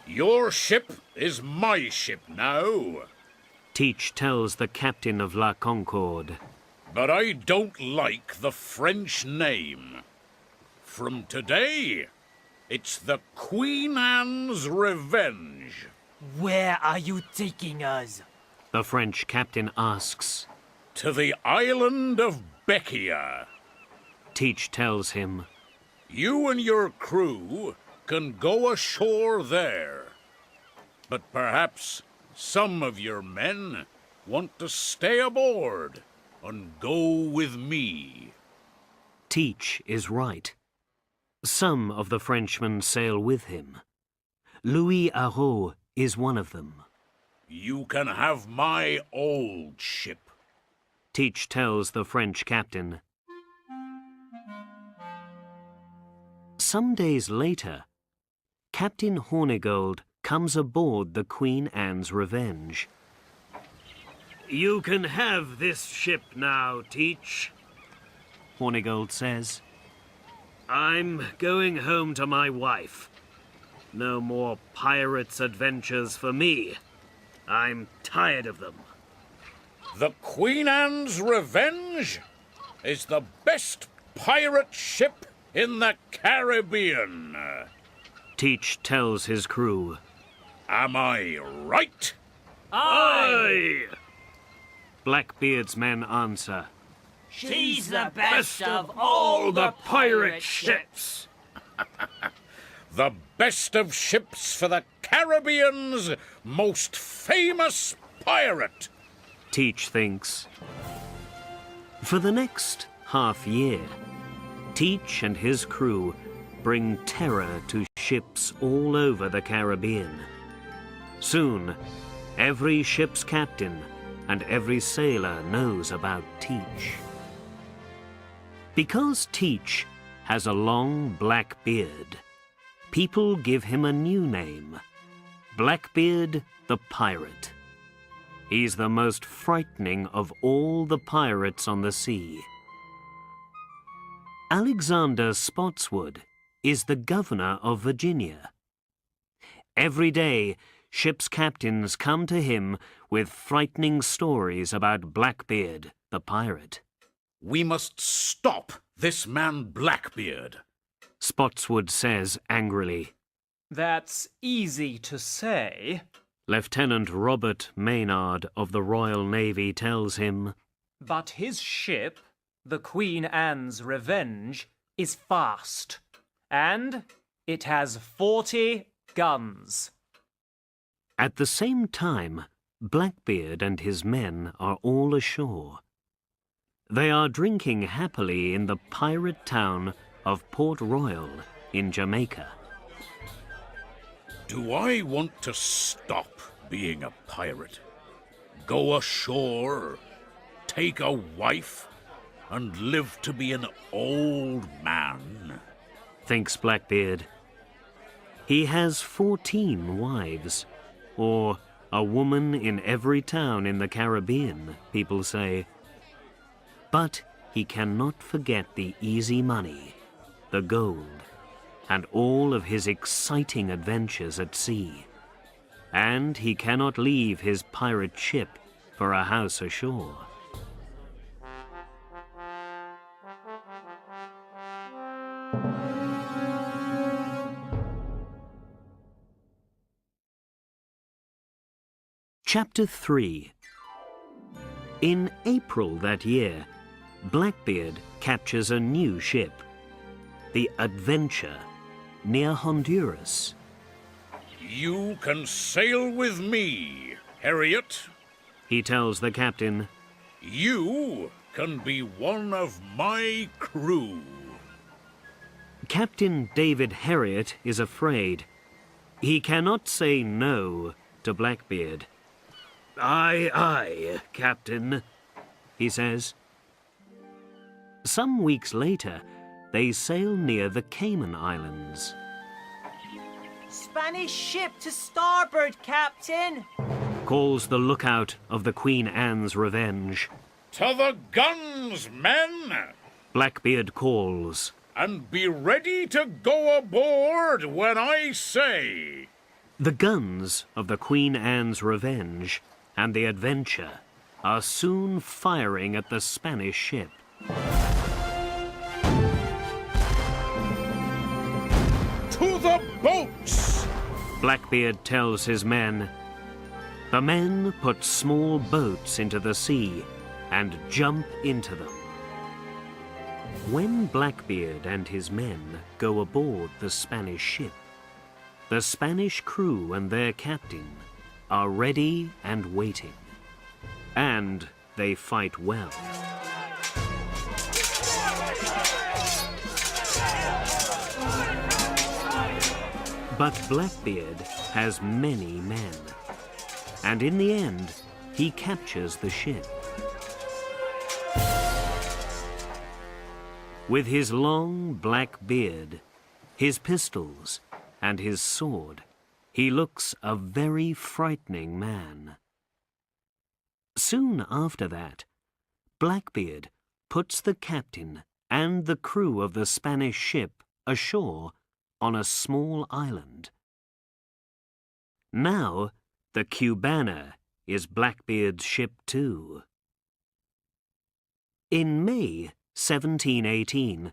Your ship is my ship now. Teach tells the captain of La Concorde. But I don't like the French name. From today, it's the Queen Anne's Revenge. Where are you taking us? The French captain asks. To the island of Beccia. Teach tells him. You and your crew can go ashore there. But perhaps some of your men want to stay aboard and go with me. Teach is right. Some of the Frenchmen sail with him. Louis Aho is one of them. You can have my old ship. Teach tells the French captain. Some days later, Captain Hornigold comes aboard the Queen Anne's Revenge. You can have this ship now, Teach, Hornigold says. I'm going home to my wife. No more pirates' adventures for me. I'm tired of them. The Queen Anne's Revenge is the best pirate ship in the Caribbean. Teach tells his crew. Am I right? Aye! Blackbeard's men answer. She's the best of all the pirate ships. The best of ships for the Caribbean's most famous pirate. Teach thinks. For the next half year, Teach and his crew bring terror to ships all over the Caribbean. Soon, every ship's captain and every sailor knows about Teach. Because Teach has a long black beard, people give him a new name, Blackbeard the Pirate. He's the most frightening of all the pirates on the sea. Alexander Spotswood is the governor of Virginia. Every day, ship's captains come to him with frightening stories about Blackbeard the pirate. We must stop this man Blackbeard, Spotswood says angrily. That's easy to say, Lieutenant Robert Maynard of the Royal Navy tells him. but his ship, the Queen Anne's Revenge, is fast, and it has 40 guns. At the same time, Blackbeard and his men are all ashore. They are drinking happily in the pirate town of Port Royal in Jamaica. Do I want to stop being a pirate? Go ashore, take a wife, and live to be an old man? Thinks Blackbeard. He has 14 wives, or A woman in every town in the Caribbean, people say. But he cannot forget the easy money, the gold, and all of his exciting adventures at sea. And he cannot leave his pirate ship for a house ashore. Chapter 3. In April that year, Blackbeard captures a new ship, the Adventure, near Honduras. You can sail with me, Harriet, he tells the captain. You can be one of my crew. Captain David Harriet is afraid. He cannot say no to Blackbeard. "Aye, aye, Captain," he says. Some weeks later, they sail near the Cayman Islands. Spanish ship to starboard, Captain! Calls the lookout of the Queen Anne's Revenge. To the guns, men! Blackbeard calls. And be ready to go aboard when I say. The guns of the Queen Anne's Revenge and the Adventure are soon firing at the Spanish ship. To the boats! Blackbeard tells his men. The men put small boats into the sea and jump into them. When Blackbeard and his men go aboard the Spanish ship, the Spanish crew and their captain are ready and waiting. And they fight well. But Blackbeard has many men, and in the end, he captures the ship. With his long black beard, his pistols, and his sword, he looks a very frightening man. Soon after that, Blackbeard puts the captain and the crew of the Spanish ship ashore on a small island. Now, the Cubana is Blackbeard's ship too. In May 1718,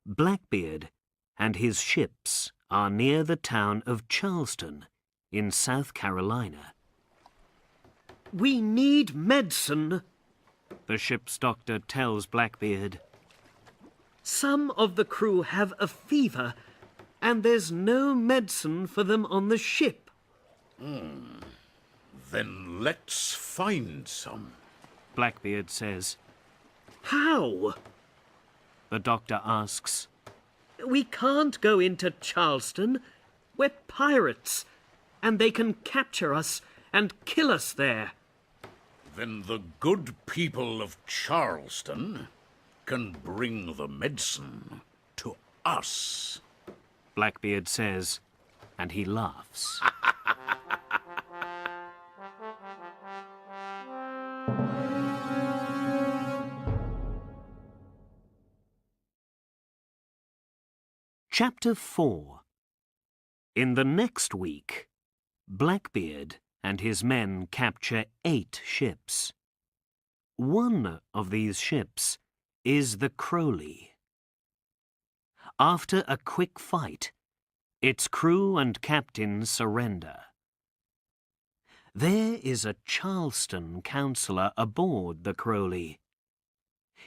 Blackbeard and his ships are near the town of Charleston in South Carolina. "We need medicine," the ship's doctor tells Blackbeard. "Some of the crew have a fever, and there's no medicine for them on the ship." Then let's find some, Blackbeard says. "How?" the doctor asks. "We can't go into Charleston. We're pirates, and they can capture us and kill us there." Then the good people of Charleston can bring the medicine to us, Blackbeard says, and he laughs. Chapter 4. In the next week, Blackbeard and his men capture 8 ships. One of these ships is the Crowley. After a quick fight, its crew and captain surrender. There is a Charleston councillor aboard the Crowley.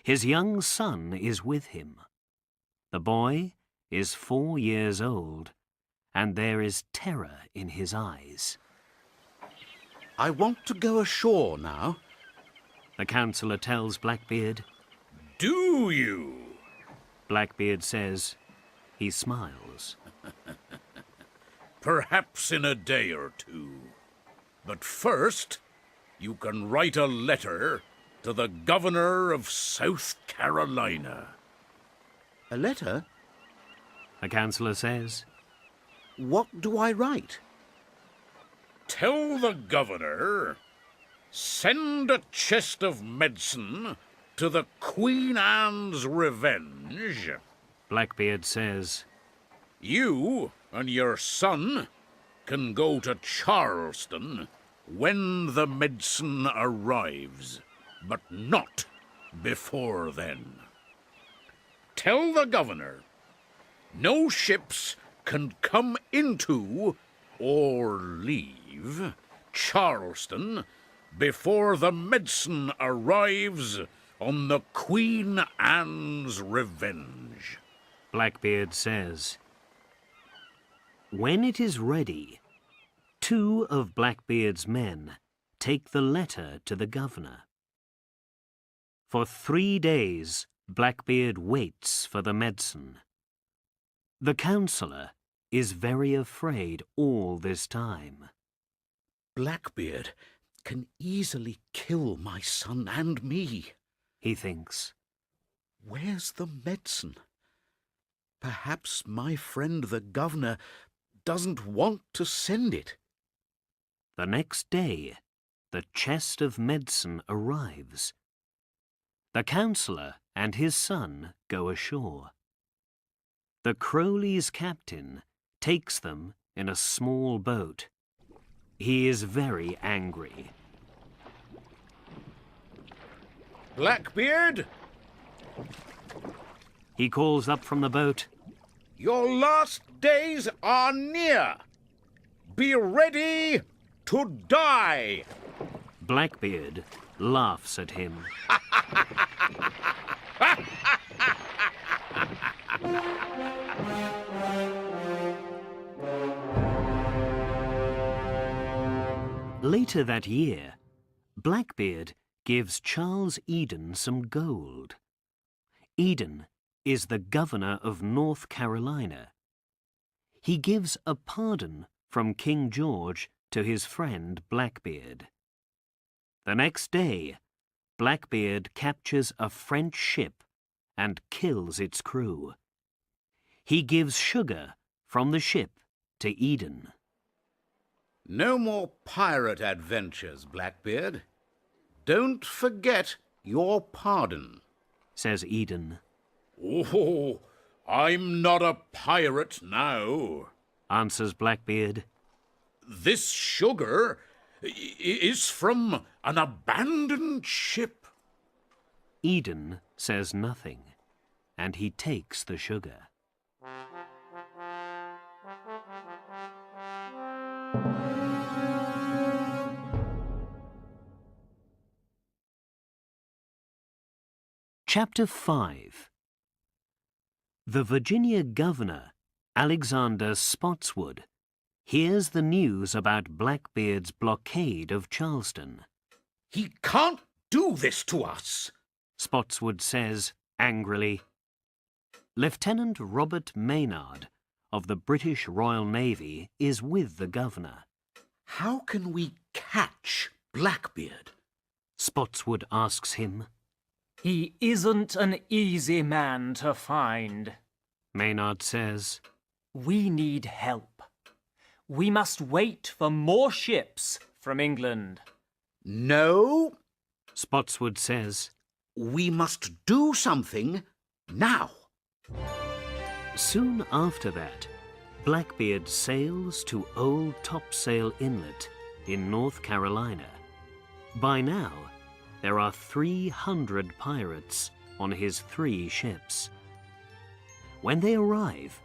His young son is with him. The boy is 4 years old, and there is terror in his eyes. "I want to go ashore now," the councillor tells Blackbeard. "Do you?" Blackbeard says. He smiles. "Perhaps in a day or two. But first, you can write a letter to the governor of South Carolina." "A letter?" the councillor says. "What do I write?" Tell the governor, send a chest of medicine to the Queen Anne's Revenge. Blackbeard says, You and your son can go to Charleston when the medicine arrives, but not before then. Tell the governor, no ships can come into or leave Charleston before the medicine arrives on the Queen Anne's Revenge. Blackbeard says, when it is ready, 2 of Blackbeard's men take the letter to the governor. For 3 days, Blackbeard waits for the medicine. The councillor is very afraid all this time. Blackbeard can easily kill my son and me, he thinks. Where's the medicine? Perhaps my friend the governor doesn't want to send it. The next day, the chest of medicine arrives. The councillor and his son go ashore. The Crowley's captain takes them in a small boat. He is very angry. Blackbeard, he calls up from the boat, your last days are near. Be ready to die. Blackbeard laughs at him. Later that year, Blackbeard gives Charles Eden some gold. Eden is the governor of North Carolina. He gives a pardon from King George to his friend Blackbeard. The next day, Blackbeard captures a French ship and kills its crew. He gives sugar from the ship to Eden. No more pirate adventures, Blackbeard. Don't forget your pardon, says Eden. Oh, I'm not a pirate now, answers Blackbeard. This sugar is from an abandoned ship. Eden says nothing, and he takes the sugar. Chapter 5. The Virginia governor, Alexander Spotswood, hears the news about Blackbeard's blockade of Charleston. He can't do this to us, Spotswood says angrily. Lieutenant Robert Maynard of the British Royal Navy is with the governor. How can we catch Blackbeard? Spotswood asks him. He isn't an easy man to find, Maynard says. We need help. We must wait for more ships from England. No, Spotswood says. We must do something now. Soon after that, Blackbeard sails to Old Topsail Inlet in North Carolina. By now, there are 300 pirates on his 3 ships. When they arrive,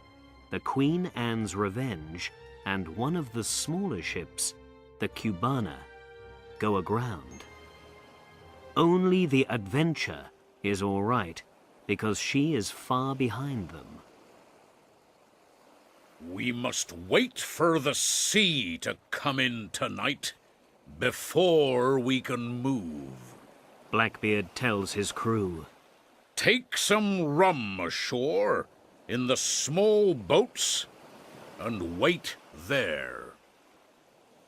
the Queen Anne's Revenge and one of the smaller ships, the Cubana, go aground. Only the Adventure is all right because she is far behind them. We must wait for the sea to come in tonight before we can move, Blackbeard tells his crew. Take some rum ashore in the small boats and wait there.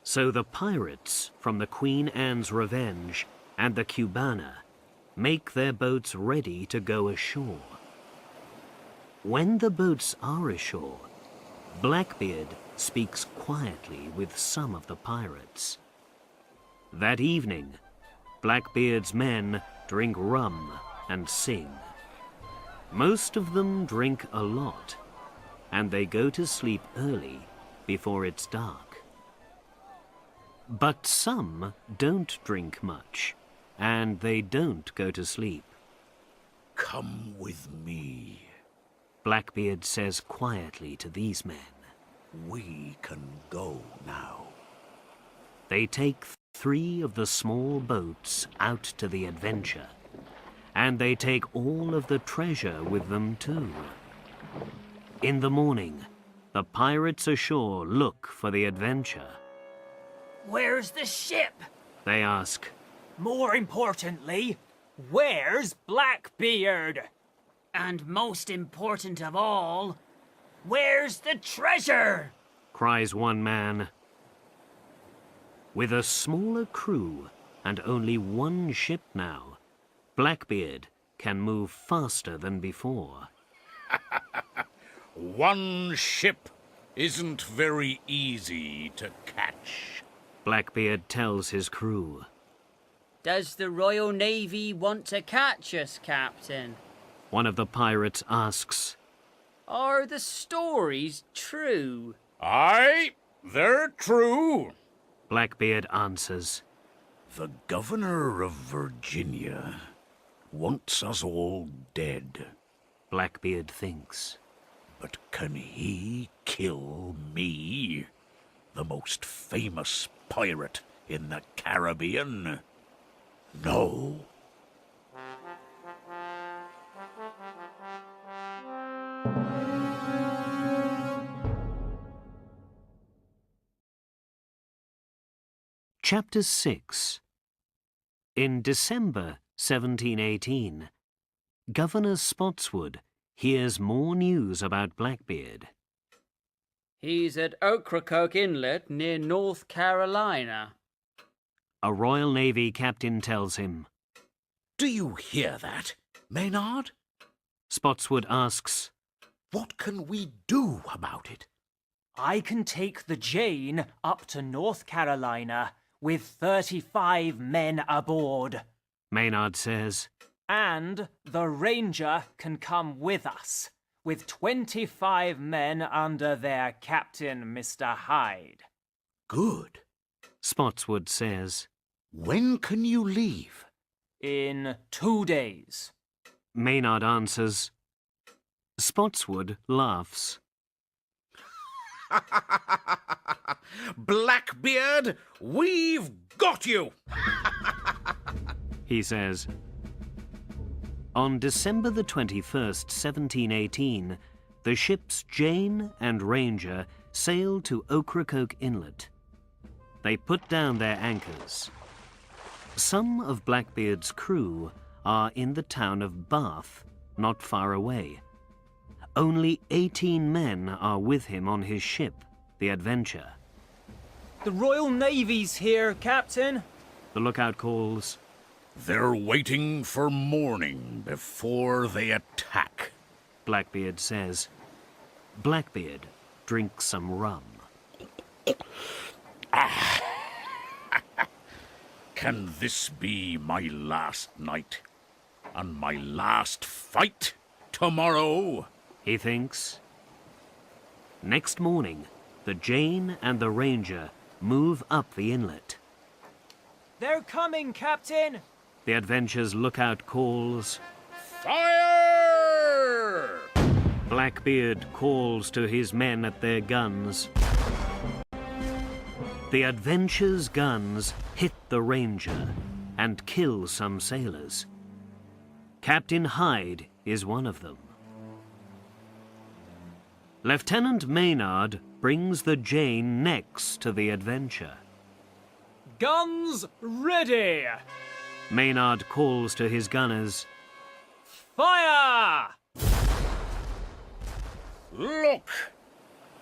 So the pirates from the Queen Anne's Revenge and the Cubana make their boats ready to go ashore. When the boats are ashore, Blackbeard speaks quietly with some of the pirates. That evening, Blackbeard's men drink rum and sing. Most of them drink a lot, and they go to sleep early before it's dark. But some don't drink much, and they don't go to sleep. Come with me. Blackbeard says quietly to these men. We can go now. They take 3 of the small boats out to the adventure, and they take all of the treasure with them too. In the morning, the pirates ashore look for the adventure. Where's the ship? They ask. More importantly, where's Blackbeard? And most important of all, where's the treasure? Cries one man. With a smaller crew and only 1 ship now, Blackbeard can move faster than before. 1 ship isn't very easy to catch. Blackbeard tells his crew. Does the Royal Navy want to catch us, Captain? One of the pirates asks. Are the stories true? Aye, they're true. Blackbeard answers. The governor of Virginia wants us all dead. Blackbeard thinks. But can he kill me, the most famous pirate in the Caribbean? No. Chapter 6. In December 1718, Governor Spotswood hears more news about Blackbeard. He's at Ocracoke Inlet near North Carolina. A Royal Navy captain tells him. Do you hear that, Maynard? Spotswood asks. What can we do about it? I can take the Jane up to North Carolina with 35 men aboard. Maynard says. And the Ranger can come with us, with 25 men under their captain, Mr. Hyde. Good. Spotswood says. When can you leave? In 2 days. Maynard answers. Spotswood laughs. Blackbeard, we've got you! He says. On December the 21st, 1718, the ships Jane and Ranger sailed to Ocracoke Inlet. They put down their anchors. Some of Blackbeard's crew are in the town of Bath, not far away. Only 18 men are with him on his ship, the Adventure. The Royal Navy's here, Captain. The lookout calls. They're waiting for morning before they attack, Blackbeard says. Blackbeard drinks some rum. Can this be my last night? And my last fight tomorrow? He thinks. Next morning, the Jane and the Ranger move up the inlet. They're coming, Captain! The Adventure's lookout calls. Fire! Blackbeard calls to his men at their guns. The Adventure's guns hit the Ranger and kill some sailors. Captain Hyde is one of them. Lieutenant Maynard brings the Jane next to the Adventure. Guns ready! Maynard calls to his gunners. Fire! Look!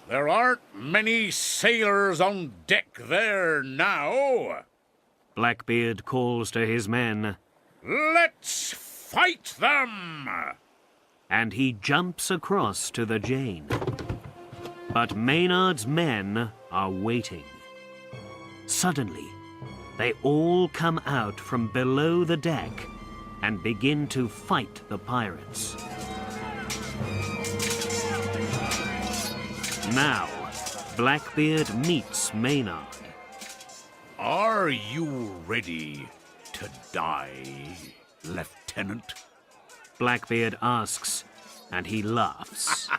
There aren't many sailors on deck there now. Blackbeard calls to his men. Let's fight them! And he jumps across to the Jane. But Maynard's men are waiting. Suddenly, they all come out from below the deck and begin to fight the pirates. Now, Blackbeard meets Maynard. Are you ready to die, Lieutenant? Blackbeard asks, and he laughs.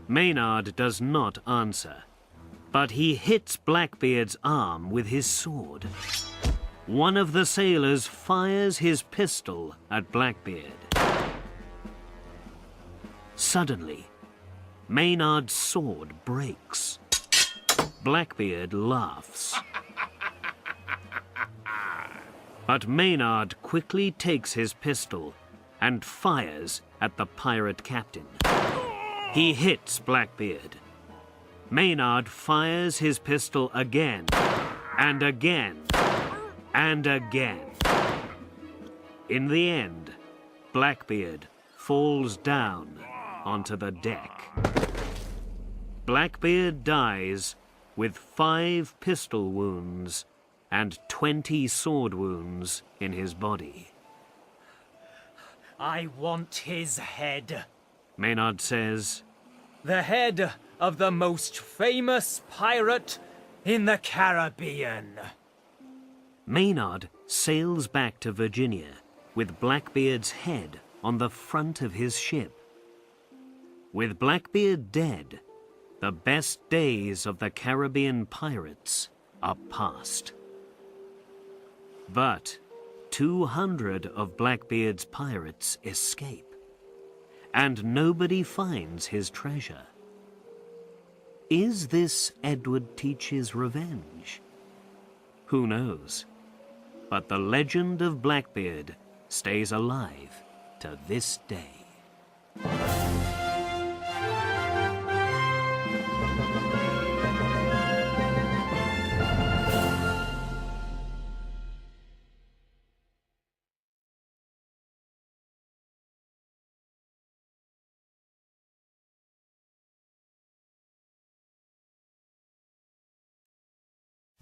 Maynard does not answer, but he hits Blackbeard's arm with his sword. One of the sailors fires his pistol at Blackbeard. Suddenly, Maynard's sword breaks. Blackbeard laughs. But Maynard quickly takes his pistol and fires at the pirate captain. He hits Blackbeard. Maynard fires his pistol again, and again, and again. In the end, Blackbeard falls down onto the deck. Blackbeard dies with 5 pistol wounds and 20 sword wounds in his body. I want his head. Maynard says, The head of the most famous pirate in the Caribbean. Maynard sails back to Virginia with Blackbeard's head on the front of his ship. With Blackbeard dead, the best days of the Caribbean pirates are past. But 200 of Blackbeard's pirates escape, and nobody finds his treasure. Is this Edward Teach's revenge? Who knows? But the legend of Blackbeard stays alive to this day.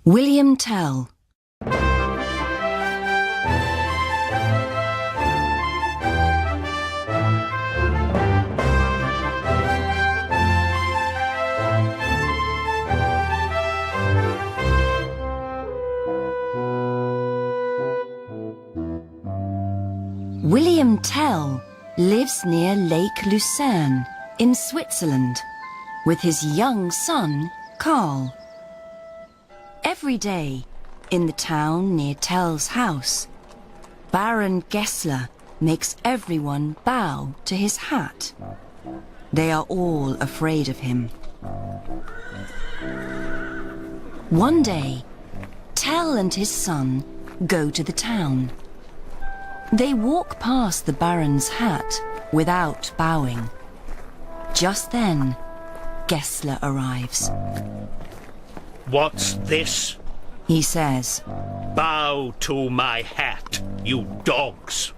William Tell. William Tell lives near Lake Lucerne in Switzerland with his young son, Carl. Every day, in the town near Tell's house, Baron Gessler makes everyone bow to his hat. They are all afraid of him. One day, Tell and his son go to the town. They walk past the Baron's hat without bowing. Just then, Gessler arrives. What's this? He says, Bow to my hat, you dogs.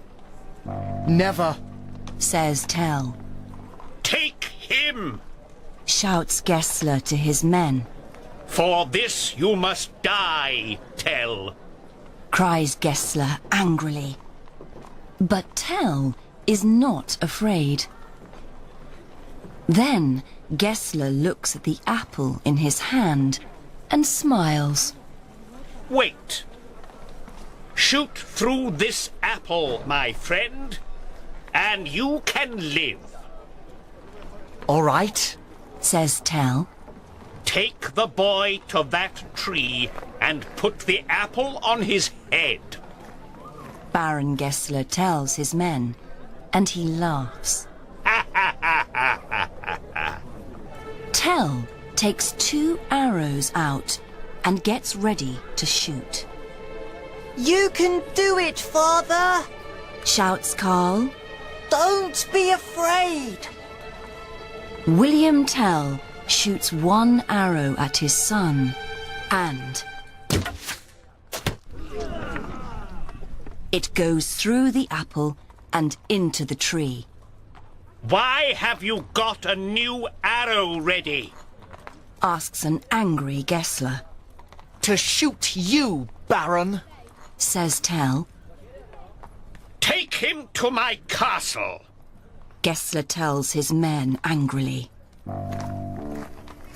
Never, says Tell. Take him! Shouts Gessler to his men. For this you must die, Tell. Cries Gessler angrily. But Tell is not afraid. Then Gessler looks at the apple in his hand and smiles. Wait. Shoot through this apple, my friend, and you can live. All right, says Tell. Take the boy to that tree and put the apple on his head. Baron Gessler tells his men, and he laughs. Tell takes 2 arrows out and gets ready to shoot. You can do it, Father! Shouts Carl. Don't be afraid! William Tell shoots 1 arrow at his son, and it goes through the apple and into the tree. Why have you got a new arrow ready? Asks an angry Gessler. To shoot you, Baron, says Tell. Take him to my castle. Gessler tells his men angrily.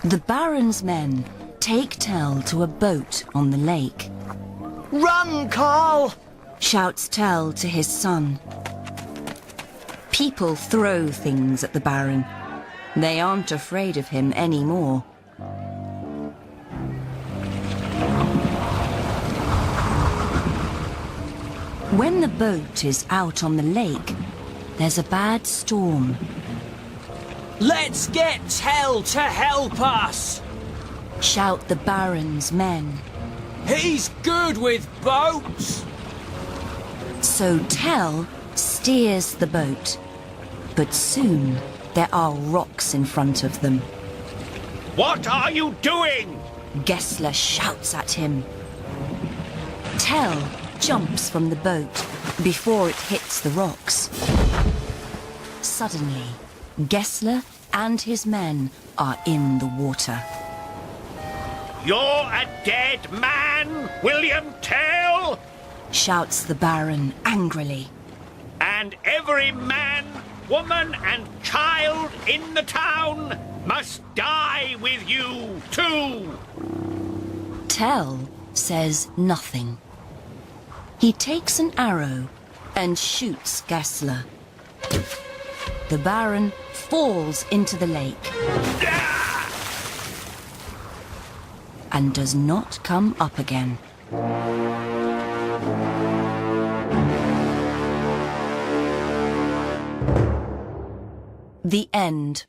The Baron's men take Tell to a boat on the lake. Run, Carl! Shouts Tell to his son. People throw things at the Baron. They aren't afraid of him anymore. When the boat is out on the lake, there's a bad storm. Let's get Tell to help us! Shout the Baron's men. He's good with boats! So Tell steers the boat, but soon there are rocks in front of them. What are you doing? Gessler shouts at him. Tell jumps from the boat before it hits the rocks. Suddenly, Gessler and his men are in the water. You're a dead man, William Tell! Shouts the Baron angrily. And every man, woman and child in the town must die with you too! Tell says nothing. He takes an arrow and shoots Gessler. The Baron falls into the lake and does not come up again. The end.